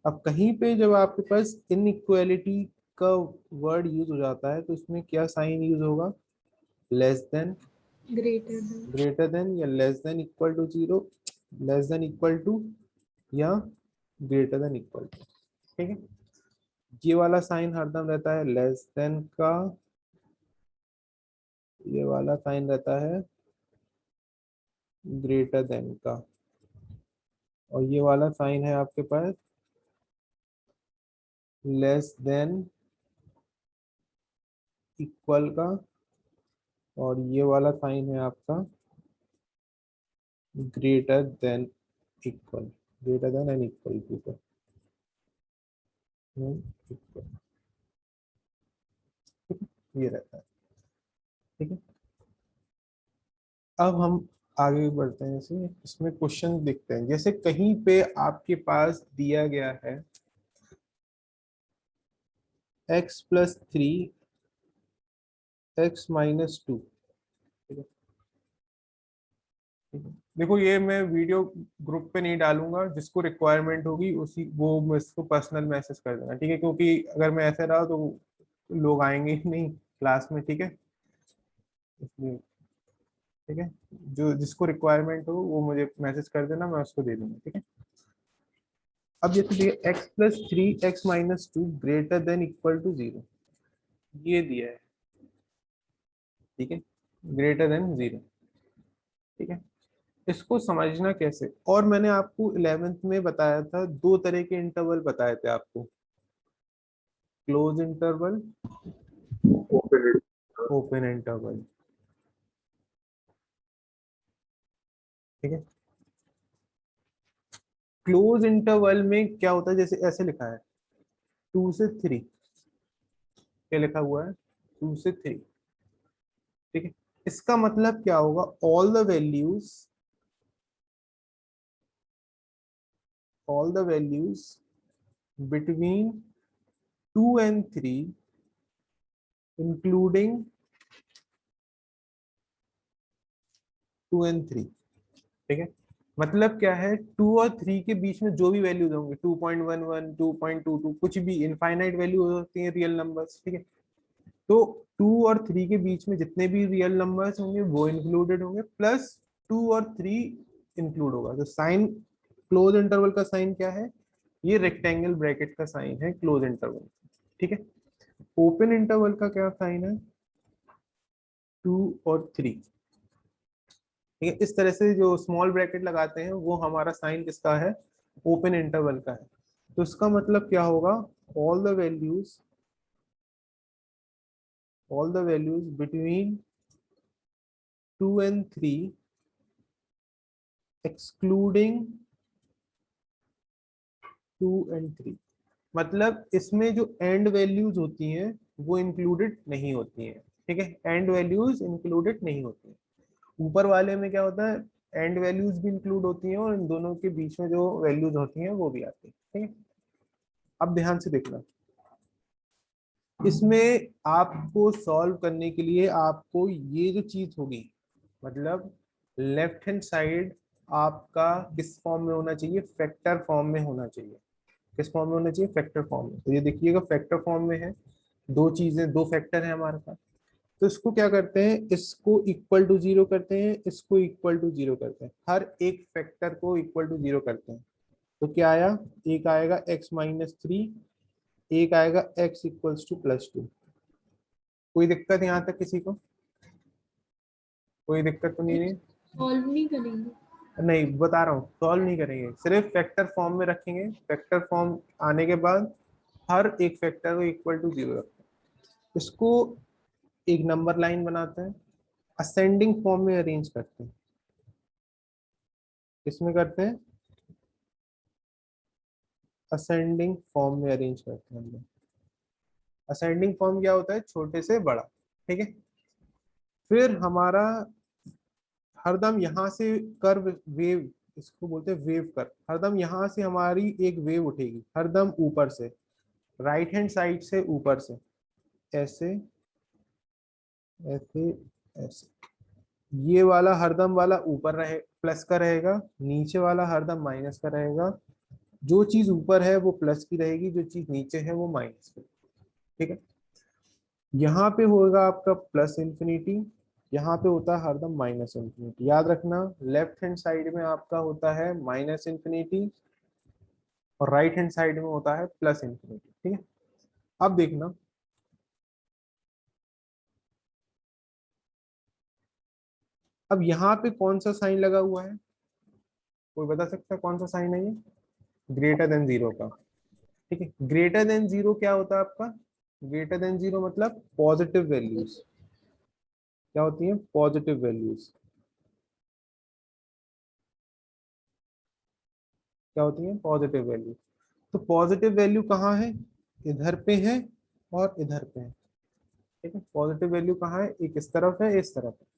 अब कहीं पे जब आपके पास इनइक्वालिटी का वर्ड यूज हो जाता है तो इसमें क्या साइन यूज होगा, less than, greater than. Greater than, या less than equal to 0, less than equal to, या ग्रेटर देन इक्वल टू। ठीक है, ये वाला साइन हरदम रहता है लेस देन का, ये वाला साइन रहता है ग्रेटर देन का, और ये वाला साइन है आपके पास लेस देन इक्वल का, और ये वाला साइन है आपका greater than equal, greater than and equal to का इक्वल। ये रहता है। ठीक है, अब हम आगे बढ़ते हैं। इसमें क्वेश्चन देखते हैं। जैसे कहीं पे आपके पास दिया गया है x प्लस 3 x माइनस 2। ठीक है, देखो ये मैं वीडियो ग्रुप पे नहीं डालूंगा, जिसको रिक्वायरमेंट होगी उसी वो मैं इसको पर्सनल मैसेज कर देना। ठीक है, क्योंकि अगर मैं ऐसे रहा तो लोग आएंगे ही नहीं क्लास में। ठीक है, इसलिए ठीक है, जो जिसको रिक्वायरमेंट हो वो मुझे मैसेज कर देना, मैं उसको दे दूंगा। ठीक है, अब ये तो दिया x plus 3 x minus 2 greater than equal to 0, ये दिया है। ठीक है, ग्रेटर देन 0। ठीक है, इसको समझना कैसे, और मैंने आपको 11th में बताया था, दो तरह के इंटरवल बताए थे आपको, close interval, Open it. Open interval. ठीक है, क्लोज इंटरवल में क्या होता है, जैसे ऐसे लिखा है 2 से 3, क्या लिखा हुआ है 2 से 3। ठीक है, इसका मतलब क्या होगा, all the values between 2 and 3 including 2 and 3। ठीक है, मतलब क्या है, 2 और 3 के बीच में जो भी वैल्यूज होंगे 2.11 2.22 कुछ भी इनफाइनाइट वैल्यू होती है रियल नंबर्स। ठीक है, तो 2 और 3 के बीच में जितने भी रियल नंबर्स होंगे वो इंक्लूडेड होंगे, प्लस 2 और 3 इंक्लूड होगा। तो साइन क्लोज इंटरवल का साइन क्या है, ये रेक्टेंगल ब्रैकेट का साइन है क्लोज इंटरवल। ठीक है, ओपन इंटरवल का क्या साइन है, 2 और 3। ठीक है, इस तरह से जो स्मॉल ब्रैकेट लगाते हैं वो हमारा साइन किसका है, ओपन इंटरवल का है। तो इसका मतलब क्या होगा, all the values between 2 and 3 excluding 2 and 3। मतलब इसमें जो एंड वैल्यूज होती हैं वो इंक्लूडेड नहीं होती हैं। ठीक है, एंड वैल्यूज इंक्लूडेड नहीं होती हैं। ऊपर वाले में क्या होता है, एंड वैल्यूज भी इंक्लूड होती हैं और इन दोनों के बीच में जो वैल्यूज होती हैं वो भी आती हैं। ठीक है, अब ध्यान से देखना, इसमें आपको सॉल्व करने के लिए आपको ये जो चीज होगी, मतलब लेफ्ट हैंड साइड आपका किस फॉर्म में होना चाहिए, फैक्टर फॉर्म में होना चाहिए। किस फॉर्म में होना चाहिए, फैक्टर फॉर्म में। तो ये देखिएगा फैक्टर फॉर्म में है, दो चीजें, दो फैक्टर है हमारे पास। तो इसको क्या करते हैं, इसको इक्वल टू 0 करते हैं, इसको इक्वल टू 0 करते हैं, हर एक फैक्टर को इक्वल टू 0 करते हैं। तो क्या आया, एक आएगा x माइनस 3, एक आएगा x इक्वल्स टू प्लस 2। कोई दिक्कत यहाँ तक किसी को, कोई दिक्कत तो नहीं है? सॉल्व नहीं करेंगे। नहीं, बता रहा हूँ, सॉल्व नहीं करेंगे, सिर्फ फैक्टर फॉर्म में रखेंगे। फैक्टर फॉर्म आने के बाद हर एक फैक्टर को इक्वल टू 0 रखते हैं। इसको एक नंबर लाइन बनाते हैं, असेंडिंग फॉर्म में अरेंज करते हैं। इसमें करते हैं असेंडिंग फॉर्म में अरेंज करते हैं हम लोग। असेंडिंग फॉर्म क्या होता है, छोटे से बड़ा, ठीक है। फिर हमारा हरदम यहाँ से कर्व वेव, इसको बोलते हैं वेव कर्व, हरदम यहाँ से हमारी एक वेव उठेगी हरदम ऊपर से, राइट हैंड साइड से ऊपर से, ऐसे ऐसे ऐसे। ये वाला हरदम वाला ऊपर रहे प्लस का रहेगा, नीचे वाला हरदम माइनस का रहेगा। जो चीज ऊपर है वो प्लस की रहेगी, जो चीज नीचे है वो माइनस की, ठीक है। यहाँ पे होगा आपका प्लस इंफिनिटी, यहाँ पे होता है हरदम माइनस इंफिनिटी। याद रखना लेफ्ट हैंड साइड में आपका होता है माइनस इंफिनिटी और राइट हैंड साइड में होता है प्लस इंफिनिटी, ठीक है। अब देखना अब यहाँ पे कौन सा साइन लगा हुआ है, कोई बता सकता है कौन सा साइन है ये? ग्रेटर देन जीरो का, ठीक है। ग्रेटर देन जीरो क्या होता है आपका? ग्रेटर देन जीरो मतलब पॉजिटिव वैल्यूज, क्या होती है? Positive values. क्या होती है? Positive value. तो पॉजिटिव वैल्यू कहाँ है? इधर पे है और इधर पे है, ठीक है। पॉजिटिव वैल्यू कहाँ है? एक इस तरफ है, इस तरफ है।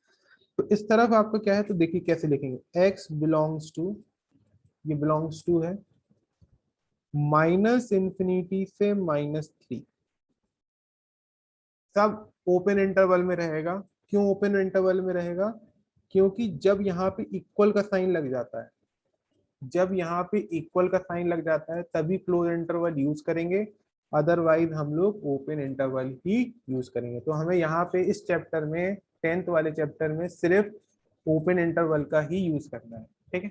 तो इस तरफ आपका क्या है, तो देखिए कैसे लिखेंगे, x बिलोंग्स टू, ये बिलोंग्स टू है माइनस इंफिनिटी से -3। सब ओपन इंटरवल में रहेगा। क्यों ओपन इंटरवल में रहेगा? क्योंकि जब यहाँ पे इक्वल का साइन लग जाता है, जब यहाँ पे इक्वल का साइन लग जाता है तभी क्लोज इंटरवल यूज करेंगे, अदरवाइज हम लोग ओपन इंटरवल ही यूज करेंगे। तो हमें यहाँ पे इस चैप्टर में, 10th वाले चैप्टर में सिर्फ ओपन इंटरवल का ही यूज करना है, ठीक है।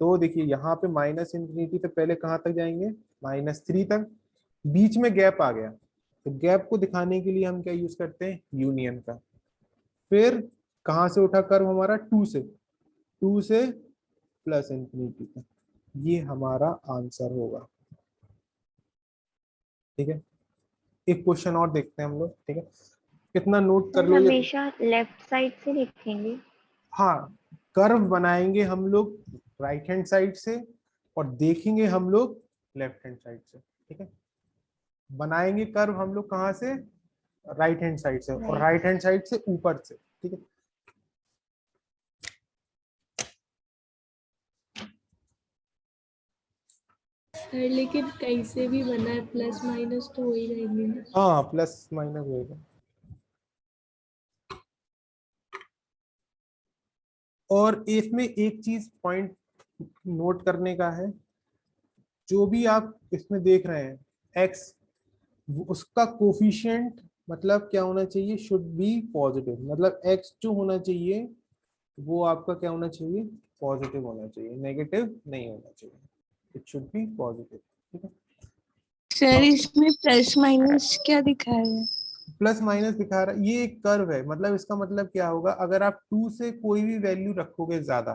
तो देखिए यहाँ पे माइनस इंफिनिटी से पहले कहाँ तक जाएंगे? -3 तक। बीच में गैप आ गया, तो गैप को दिखाने के लिए हम क्या यूज करते हैं? यूनियन का। फिर कहाँ से उठा कर्व हमारा? 2 से, 2 से प्लस इंफिनिटी तक। ये हमारा आंसर होगा, ठीक है। एक क्वेश्चन और देखते हैं हम लोग, ठीक है। कितना नोट कर सर लो ये। हमेशा लेफ्ट साइड से लिखेंगे। हाँ, कर्व बनाएंगे हम लोग राइट हैंड साइड से और देखेंगे हम लोग लेफ्ट हैंड साइड से, ठीक है। बनाएंगे कर्व हम लोग कहाँ से? राइट हैंड साइड से, और राइट। राइट हैंड साइड से ऊपर से, ठीक है। सर लेकिन कैसे भी बना है प्लस माइनस तो वही रहेंगे ना। हाँ, प्लस माइनस होगा। और इसमें एक चीज पॉइंट नोट करने का है, जो भी आप इसमें देख रहे हैं एक्स, उसका कोफिशिएंट मतलब क्या होना चाहिए? Should be positive. मतलब एक्स जो होना चाहिए वो आपका क्या होना चाहिए? पॉजिटिव होना चाहिए, नेगेटिव नहीं होना चाहिए। इट शुड बी पॉजिटिव, ठीक है। सर इसमें प्लस माइनस क्या दिखाया है? प्लस माइनस दिखा रहा है, ये एक कर्व है। मतलब इसका मतलब क्या होगा, अगर आप 2 से कोई भी वैल्यू रखोगे ज्यादा,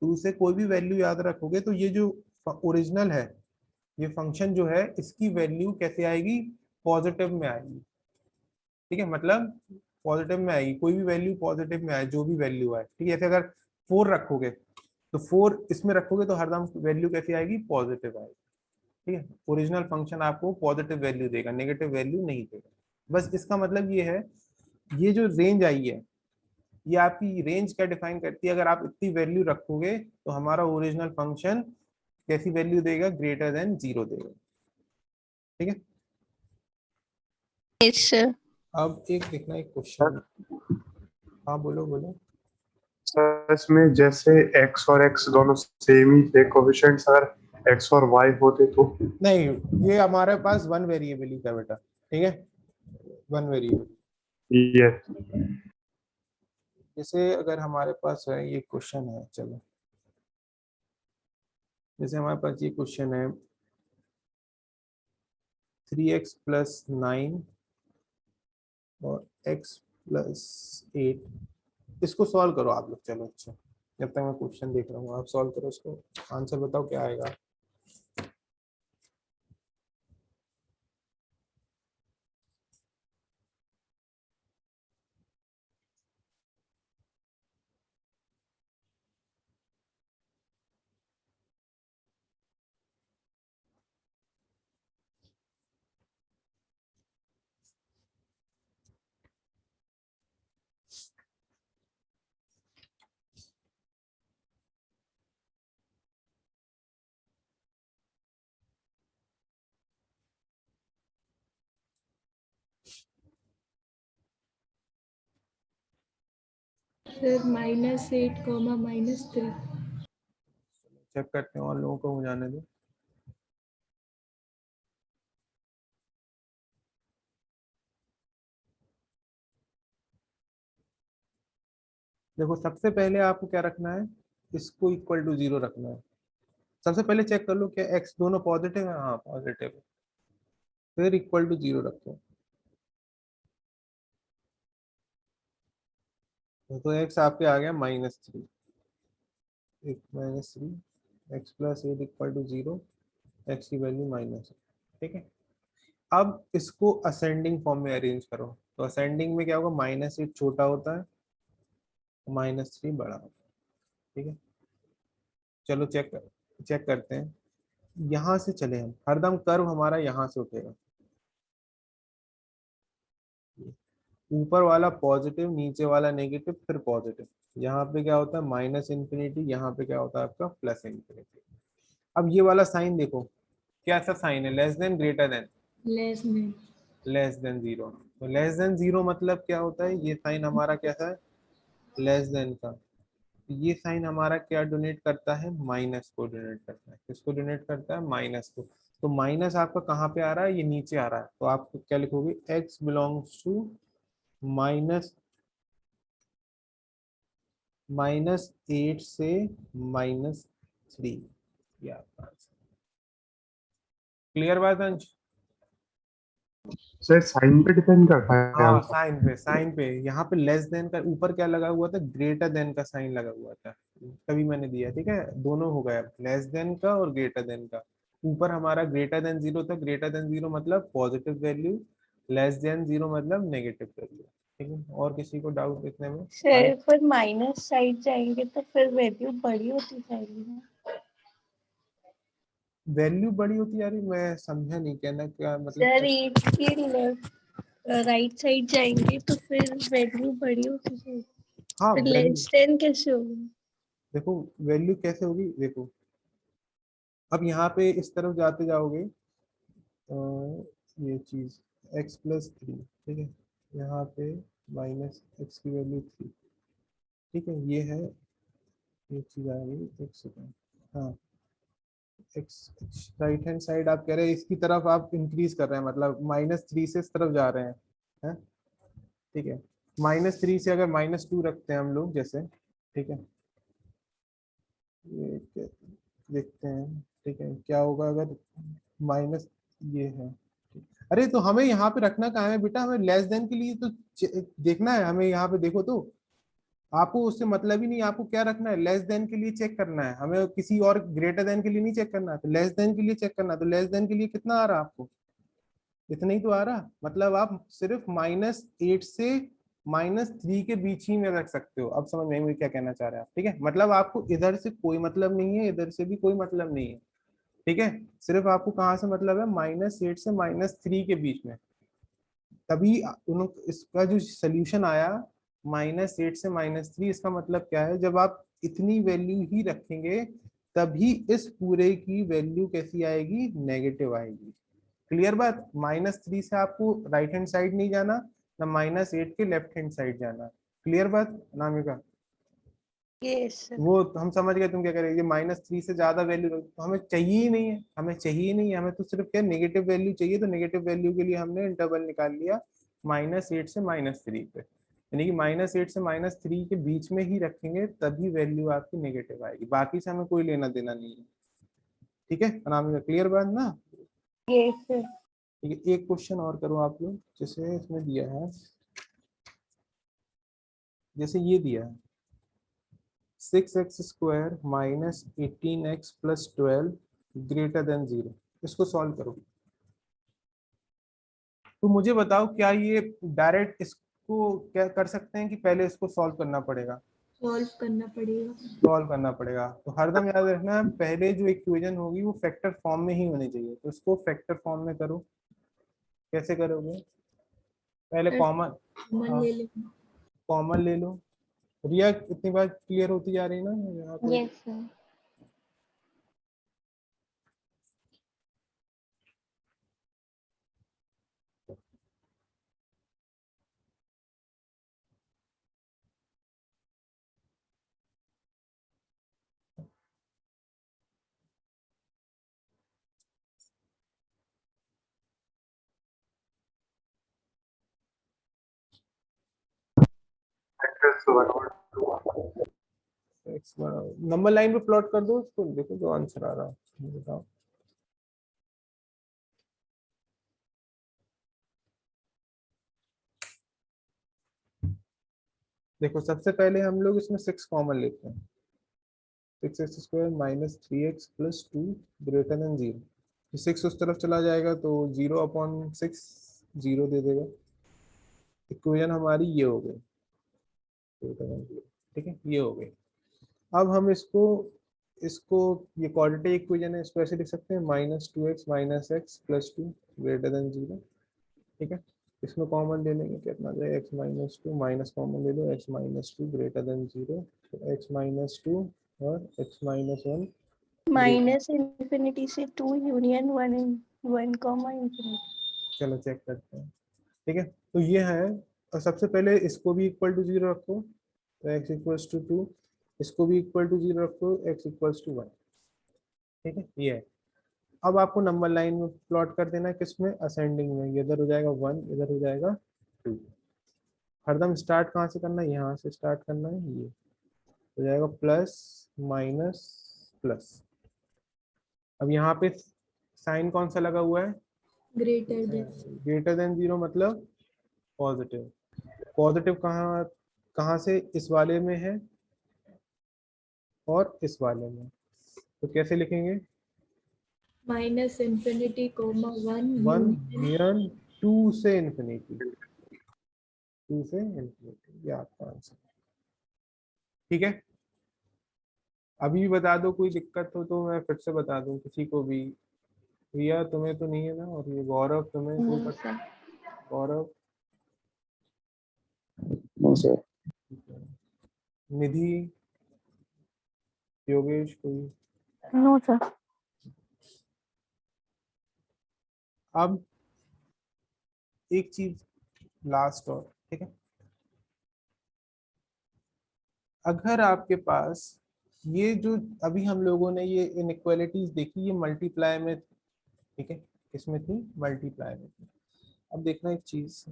2 से कोई भी वैल्यू याद रखोगे, तो ये जो ओरिजिनल है, ये फंक्शन जो है, इसकी वैल्यू कैसे आएगी? पॉजिटिव में आएगी, ठीक है। मतलब पॉजिटिव में आएगी, कोई भी वैल्यू पॉजिटिव में आए, जो भी वैल्यू आए, ठीक है। जैसे अगर 4 रखोगे तो 4 इसमें रखोगे तो हरदम वैल्यू कैसी आएगी? पॉजिटिव आएगी, ठीक है। ओरिजिनल फंक्शन आपको पॉजिटिव वैल्यू देगा, नेगेटिव वैल्यू नहीं देगा। बस इसका मतलब ये है, ये जो रेंज आई है, ये आपकी रेंज क्या डिफाइन करती है? अगर आप इतनी वैल्यू रखोगे तो हमारा ओरिजिनल फंक्शन कैसी वैल्यू देगा? ग्रेटर देन जीरो देगा, ठीक है। Yes sir. अब एक देखना, एक सर क्वेश्चन। हाँ बोलो बोलो। सर, इसमें जैसे x और x दोनों सेम ही थे कोएफिशिएंट्स, अगर x और y होते तो? नहीं, ये हमारे पास वन वेरिएबल ही था बेटा, ठीक है। One variable. ये जैसे अगर हमारे पास है, ये क्वेश्चन है, चलो जैसे हमारे पास ये क्वेश्चन है 3x + 9 और x + 8, इसको सॉल्व करो आप लोग। चलो अच्छा, जब तक मैं क्वेश्चन देख रहा हूँ आप सॉल्व करो इसको, आंसर बताओ क्या आएगा। सर -8, -3। चेक करते हैं और लोगों को हो जाने दो। देखो सबसे पहले आपको क्या रखना है, इसको इक्वल टू 0 रखना है। सबसे पहले चेक कर लो क्या x दोनों पॉजिटिव है, हाँ पॉजिटिव है, फिर इक्वल टू 0 रखो। तो x आपके आ गया -3, -3, x + 8 इक्वल टू 0, x की वैल्यू -, ठीक है। अब इसको असेंडिंग फॉर्म में अरेंज करो, तो असेंडिंग में क्या होगा, -8 छोटा होता है, -3 बड़ा होता है, ठीक है। चलो चेक करते हैं, यहाँ से चले हम, हरदम कर्व हमारा यहाँ से उठेगा, ऊपर वाला पॉजिटिव, नीचे वाला नेगेटिव, फिर पॉजिटिव। यहाँ पे क्या होता है -∞, यहाँ पे क्या होता है आपका +∞। अब ये वाला साइन देखो, क्या सा साइन है, less than, greater then, less than. Less than 0। तो लेस देन 0 मतलब क्या होता है, ये साइन हमारा कैसा है, लेस देन का। ये साइन हमारा क्या डोनेट करता है, माइनस को डोनेट करता है। किसको डोनेट करता है, माइनस को। तो माइनस आपका कहाँ पे आ रहा है, ये नीचे आ रहा है, तो आप क्या लिखोगे, x बिलोंग्स टू -8 से -3। क्लियर बात अंश? सर साइन पे डिपेंड करता है हाँ आंसर। साइन पे यहाँ पे लेस देन का ऊपर क्या लगा हुआ था, ग्रेटर देन का साइन लगा हुआ था, तभी मैंने दिया, ठीक है। दोनों हो गया, लेस देन का और ग्रेटर देन का। ऊपर हमारा ग्रेटर देन 0 था, ग्रेटर देन 0 मतलब पॉजिटिव वैल्यू, लेस देन 0 मतलब नेगेटिव वैल्यू, ठीक है। और किसी को डाउट देखने में सर फिर माइनस साइड जाएंगे तो फिर वैल्यू बड़ी होती जाएगी ना। वैल्यू बड़ी होती जा रही, मैं समझा नहीं, कहना क्या मतलब सर 8 के लेफ्ट राइट साइड जाएंगे तो फिर वैल्यू बड़ी होती जाएगी, हाँ फिर वैल्यू, लेस देन कैसे होगा। देखो वैल्यू कैसे होगी, देखो अब यहाँ पे इस तरफ जाते जाओगे, ये चीज x + 3, ठीक है, यहाँ पे -x की वैल्यू 3, ठीक है, ये है, ये चीज आ गई, एक सेकंड। हाँ, x राइट हैंड साइड आप कह रहे हैं इसकी तरफ आप इंक्रीज कर रहे हैं, मतलब -3 से इस तरफ जा रहे हैं, ठीक है। -3 से अगर -2 रखते हैं हम लोग जैसे, ठीक है, ये देखते हैं, ठीक है, क्या होगा अगर माइनस, ये है, अरे तो हमें यहाँ पे रखना कहाँ है बेटा, हमें लेस देन के लिए तो देखना है, हमें यहाँ पे देखो तो, आपको उससे मतलब ही नहीं, आपको क्या रखना है, लेस देन के लिए चेक करना है, हमें किसी और ग्रेटर देन के लिए नहीं चेक करना है, तो लेस देन के लिए चेक करना है। तो लेस देन के लिए कितना आ रहा है आपको, इतना ही तो आ रहा, मतलब आप सिर्फ -8 से -3 के बीच ही में रख सकते हो। अब समझ में मुझे क्या कहना चाह रहे हैं आप, ठीक है, मतलब आपको इधर से कोई मतलब नहीं है, इधर से भी कोई मतलब नहीं है, ठीक है। सिर्फ आपको कहाँ से मतलब है, -8 से -3 के बीच में, तभी इसका जो सोल्यूशन आया -8 से -3, इसका मतलब क्या है, जब आप इतनी वैल्यू ही रखेंगे तभी इस पूरे की वैल्यू कैसी आएगी, नेगेटिव आएगी। क्लियर बात, -3 से आपको राइट हैंड साइड नहीं जाना, ना -8 के लेफ्ट हैंड साइड जाना। क्लियर बात अनामिका? Yes sir. वो तो हम समझ गए तुम क्या करेंगे, -3 से ज्यादा वैल्यू तो हमें चाहिए ही नहीं है, हमें चाहिए ही नहीं है, हमें तो सिर्फ क्या नेगेटिव वैल्यू चाहिए, तो नेगेटिव वैल्यू के लिए हमने इंटरवल निकाल लिया -8 से -3 पे, यानी कि -8 से -3 के बीच में ही रखेंगे तभी वैल्यू आपकी नेगेटिव आएगी, बाकी से हमें कोई लेना देना नहीं है, ठीक है अनामिका? क्लियर बात ना? Yes sir. ठीक है, एक क्वेश्चन और करो आप लोग, जैसे इसमें दिया है, जैसे ये दिया है 6x² - 18x + 12 > 0, इसको सॉल्व करो। तो मुझे बताओ क्या ये डायरेक्ट इसको क्या कर सकते हैं कि पहले इसको सॉल्व करना पड़ेगा? सॉल्व करना पड़ेगा। सॉल्व करना पड़ेगा, तो हरदम याद रखना पहले जो इक्वेशन होगी वो फैक्टर फॉर्म में ही होनी चाहिए, तो इसको फैक्टर फॉर्म में करो। कैसे करोगे, पहले कॉमन, कॉमन हाँ ले लेंगे। कॉमन ले लो। रिया इतनी बार क्लियर होती जा रही है ना यहाँ पे? Yes sir. x number line पे प्लॉट कर दो उसको, देखो जो आंसर आ रहा है बताओ। देखो सबसे पहले हम लोग इसमें 6 कॉमन लेते हैं, 6x² minus 3x plus 2 greater then 0। 6 उस तरफ चला जाएगा तो 0/6 0 दे देगा। इक्वेशन हमारी ये हो गई, ठीक है, ये हो गई। अब हम इसको इसको ये क्वाड्रेटिक इक्वेशन है, इसको ऐसे लिख सकते हैं -2x minus x plus 2 greater then 0। ठीक है, इसमें कॉमन ले लेंगे, कितना जाए x माइनस 2 माइनस कॉमन ले लो, x माइनस 2 ग्रेटर देन 0, तो x माइनस 2 और x माइनस 1 माइनस इन्फिनिटी से 2 यूनियन 1 कॉमा इन्फिनिटी। चलो चेक करते हैं। ठीक है, तो ये है, और सबसे पहले इसको भी इक्वल टू 0 रखो तो x इक्वल्स टू 2, इसको भी इक्वल टू 0 रखो x इक्वल्स टू 1। ठीक है, ये है। अब आपको नंबर लाइन में प्लॉट कर देना है, किसमें, असेंडिंग में। ये इधर हो जाएगा 1, इधर हो जाएगा 2। हरदम स्टार्ट कहाँ से करना है, यहाँ से स्टार्ट करना है। ये हो जाएगा प्लस माइनस प्लस। अब यहाँ पे साइन कौन सा लगा हुआ है, ग्रेटर देन। ग्रेटर देन 0 मतलब पॉजिटिव। पॉजिटिव कहाँ कहाँ से, इस वाले में है और इस वाले में, तो कैसे लिखेंगे, माइनस इन्फिनिटी कोमा 1 1 यूनियन 2 से इन्फिनिटी, 2 से इन्फिनिटी, ये आपका आंसर। ठीक है, अभी भी बता दो, कोई दिक्कत हो तो मैं फिर से बता दूं किसी को भी। रिया तुम्हें तो नहीं है ना, और ये गौरव तुम्हें कोई नहीं पता, सर। गौरव, सर निधि, योगेश, कोई। No sir. अब एक चीज लास्ट और, ठीक है, अगर आपके पास ये जो अभी हम लोगों ने ये इनइक्वालिटीज देखी, ये मल्टीप्लाई में, ठीक है, किसमें थी, मल्टीप्लाई में थी। अब देखना एक चीज,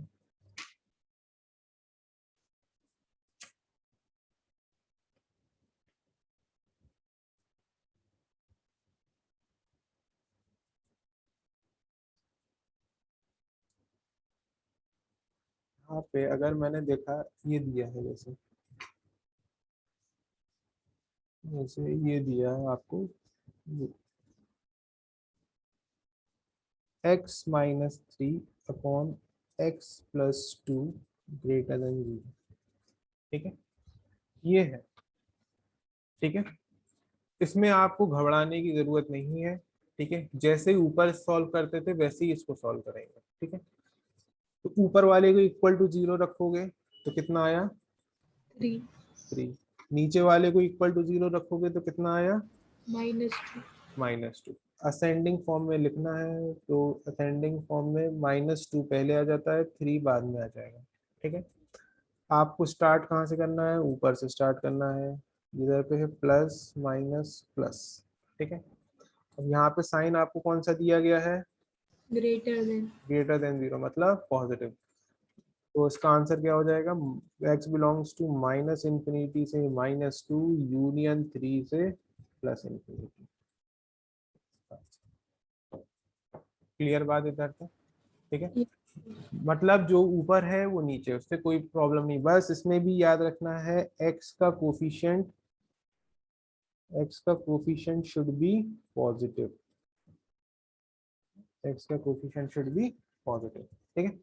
यहाँ पे अगर मैंने देखा ये दिया है, जैसे जैसे ये दिया है आपको, x minus 3 upon x plus 2 greater then 0। ठीक है, ये है। ठीक है, इसमें आपको घबराने की जरूरत नहीं है। ठीक है, जैसे ही ऊपर सॉल्व करते थे वैसे ही इसको सॉल्व करेंगे। ठीक है, तो ऊपर वाले को इक्वल टू 0 रखोगे तो कितना आया, 3 3। नीचे वाले को इक्वल टू 0 रखोगे तो कितना आया, -2। -2। असेंडिंग फॉर्म में लिखना है तो असेंडिंग फॉर्म में -2 पहले आ जाता है, 3 बाद में आ जाएगा। ठीक है, आपको स्टार्ट कहाँ से करना है, ऊपर से स्टार्ट करना है। इधर पे है प्लस माइनस प्लस। ठीक है, अब यहाँ पे साइन आपको कौन सा दिया गया है, ग्रेटर देन। ग्रेटर देन 0 मतलब पॉजिटिव। तो इसका आंसर क्या हो जाएगा, x belongs to minus infinity से -2 यूनियन 3 से प्लस इन्फिनिटी। क्लियर बात इधर तक, ठीक है, मतलब जो ऊपर है वो नीचे, उससे कोई प्रॉब्लम नहीं। बस इसमें भी याद रखना है x का coefficient should be positive, x का कोफिशिएंट शुड बी पॉजिटिव। ठीक है,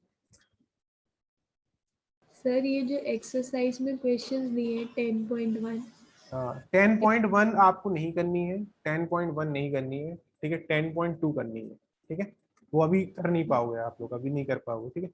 सर ये जो एक्सरसाइज में क्वेश्चंस दिए हैं 10.1, 10.1 आपको नहीं करनी है, 10.1 नहीं करनी है। ठीक है, 10.2 करनी है। ठीक है, वो अभी कर नहीं पाओगे आप लोग, अभी नहीं कर पाओगे। ठीक है,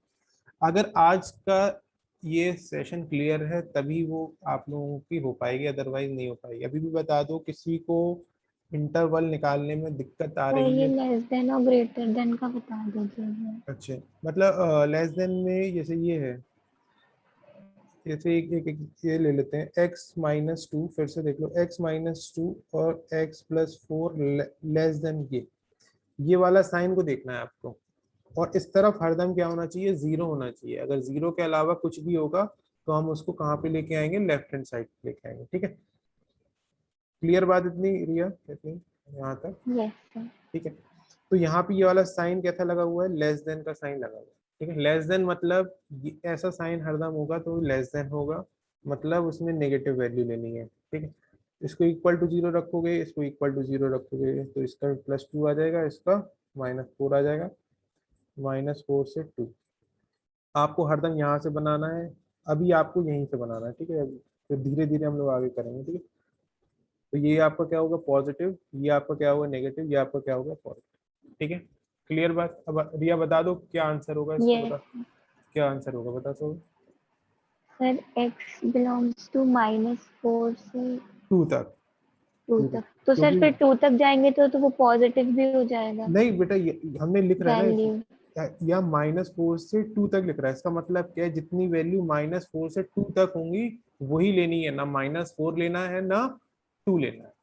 अगर आज का ये सेशन क्लियर है तभी वो आप लोगों की हो पाएगी, अदरवाइज नहीं हो पाएगी। अभी भी बता दो, किसी को इंटरवल निकालने में दिक्कत आ सर रही ये है। लेस देन और ग्रेटर देन का बता दीजिए। अच्छा, मतलब लेस देन में जैसे ये है, जैसे एक ये ले लेते हैं x माइनस 2, फिर से देख लो x माइनस 2 और x प्लस 4 लेस देन, ये वाला साइन को देखना है आपको। और इस तरफ हरदम क्या होना चाहिए, 0 होना चाहिए। अगर 0 के अलावा कुछ भी होगा तो हम उसको कहाँ पे लेके आएंगे, लेफ्ट हैंड साइड पे लेके आएंगे। ठीक है, क्लियर बात इतनी रिया, इतनी यहाँ तक? Yes sir. ठीक है, तो यहाँ पे ये वाला साइन कैसा लगा हुआ है, लेस देन का साइन लगा हुआ है। ठीक है, लेस देन मतलब ऐसा साइन हरदम होगा तो लेस देन होगा, मतलब उसमें नेगेटिव वैल्यू लेनी है। ठीक है, इसको इक्वल टू 0 रखोगे, इसको इक्वल टू 0 रखोगे, तो इसका +2 आ जाएगा, इसका -4 आ जाएगा। -4 से 2 आपको हरदम यहाँ से बनाना है, अभी आपको यहीं से बनाना है। ठीक है, तो धीरे धीरे हम लोग आगे करेंगे। ठीक है, तो ये आपका क्या होगा, पॉजिटिव, ये आपका क्या होगा, नेगेटिव, ये आपका क्या होगा, पॉजिटिव। ठीक है, क्लियर बात? अब रिया बता दो क्या आंसर होगा इसका, Yes. बता क्या आंसर होगा, बता सो। सर x बिलोंग्स टू -4 से 2 तक। 2 तक, तो सर क्योंकि- फिर 2 तक जाएंगे तो वो पॉजिटिव भी हो जाएगा नहीं बेटा, ये हमने लिख रहा है ना, वैल्यू। या -4 से 2 तक लिख रहा है, इसका मतलब क्या है, जितनी वैल्यू -4 से 2 तक होंगी वही लेनी है, ना -4 लेना है ना 2 लेना है।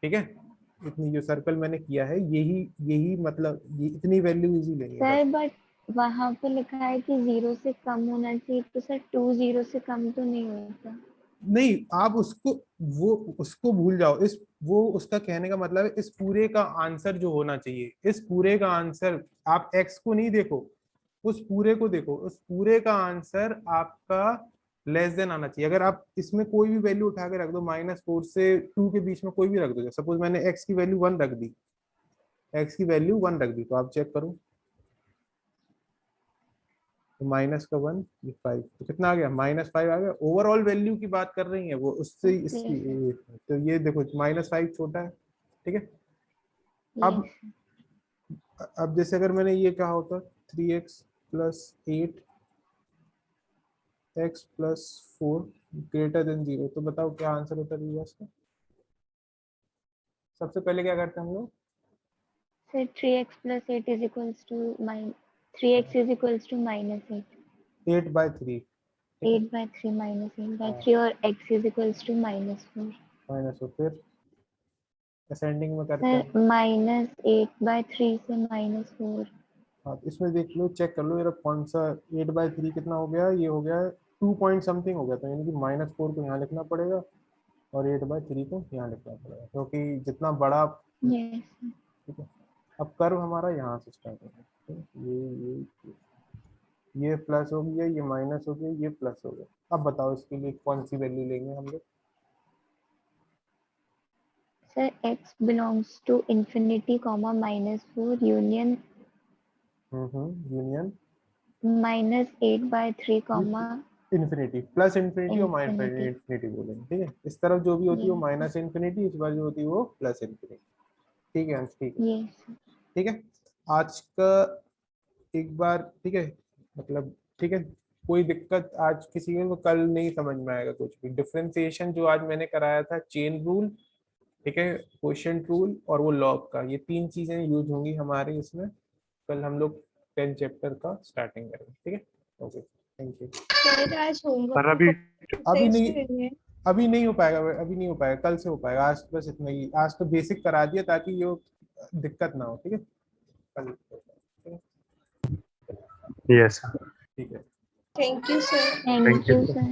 ठीक है, इतनी जो सर्कल मैंने किया है, यही यही मतलब ये इतनी वैल्यू इजी लेनी है सर बस। बट वहां पे लिखा है कि 0 से कम होना चाहिए, तो सर 2 0 से कम तो नहीं होगा। नहीं, आप उसको भूल जाओ, इस वो उसका कहने का मतलब है इस पूरे का आंसर जो होना चाहिए, इस पूरे का आंसर, आप एक्स को नहीं देखो, उस पूरे को देखो, उस पूरे का आंसर आपका लेस देन आना चाहिए। अगर आप इसमें कोई भी वैल्यू उठा के रख दो, -4 से 2 के बीच में कोई भी रख दो, सपोज मैंने एक्स की वैल्यू 1 रख दी, एक्स की वैल्यू 1 रख दी, तो आप चेक करो, तो माइनस का 1, ये 5, तो कितना आ गया, -5 आ गया। ओवरऑल वैल्यू की बात कर रही है वो, उससे इसकी, तो ये देखो -5 छोटा है। ठीक है, अब जैसे अगर मैंने ये कहा होता 3x + 8 x + 4 > 0, तो बताओ क्या आंसर होता है इसका। सबसे पहले क्या करते हैं हम लोग, sir 3x + 8 is equals to 3x is equals to -8, 8/3, 8/3 -8/3, और x is equals to -4। Minus, और फिर असेंडिंग में करते सर हैं। -8/3 से -4। हाँ, इसमें देख लो, चेक कर लो जरा कौन सा 8/3 कितना हो गया, ये हो गया 2 पॉइंट समथिंग हो गया, तो यानी कि -4 को यहाँ लिखना पड़ेगा और 8/3 को यहाँ लिखना पड़ेगा, क्योंकि जितना बड़ा। यस। ठीक है, अब कर्व हमारा यहाँ से स्टार्ट होगा, ठीक है? ये प्लस हो गया, ये माइनस हो गया, ये प्लस हो गया। अब बताओ इसके लिए कौन सी वैल्यू लेंगे हम लोग। Sir x belongs to infinity, -4 union union -8/3, infinity, plus infinity और माइनस infinity। इन्फिनिटी बोलेंगे। ठीक है, इस तरफ जो भी होती है वो Yes, माइनस इन्फिनिटी, इस बार जो होती है वो प्लस इन्फिनिटी। ठीक है अंश, ठीक है। yes, ठीक है, आज का एक बार, ठीक है, मतलब ठीक है, कोई दिक्कत आज किसी को कल नहीं समझ में आएगा कुछ भी। डिफरेंशिएशन जो आज मैंने कराया था, चेन रूल, ठीक है, क्वोशिएंट रूल और वो लॉग का, ये 3 चीजें यूज होंगी हमारे इसमें। कल हम लोग 10 चैप्टर का स्टार्टिंग करेंगे। ठीक है, ओके, थैंक यू। सर आज सर होमवर्क अभी अभी नहीं हो पाएगा, अभी नहीं हो पाएगा, कल से हो पाएगा। आज बस इतना ही, आज तो बेसिक करा दिया ताकि ये दिक्कत ना हो। ठीक है, कल, यस सर। ठीक है। Thank you sir. thank Thank you. you sir।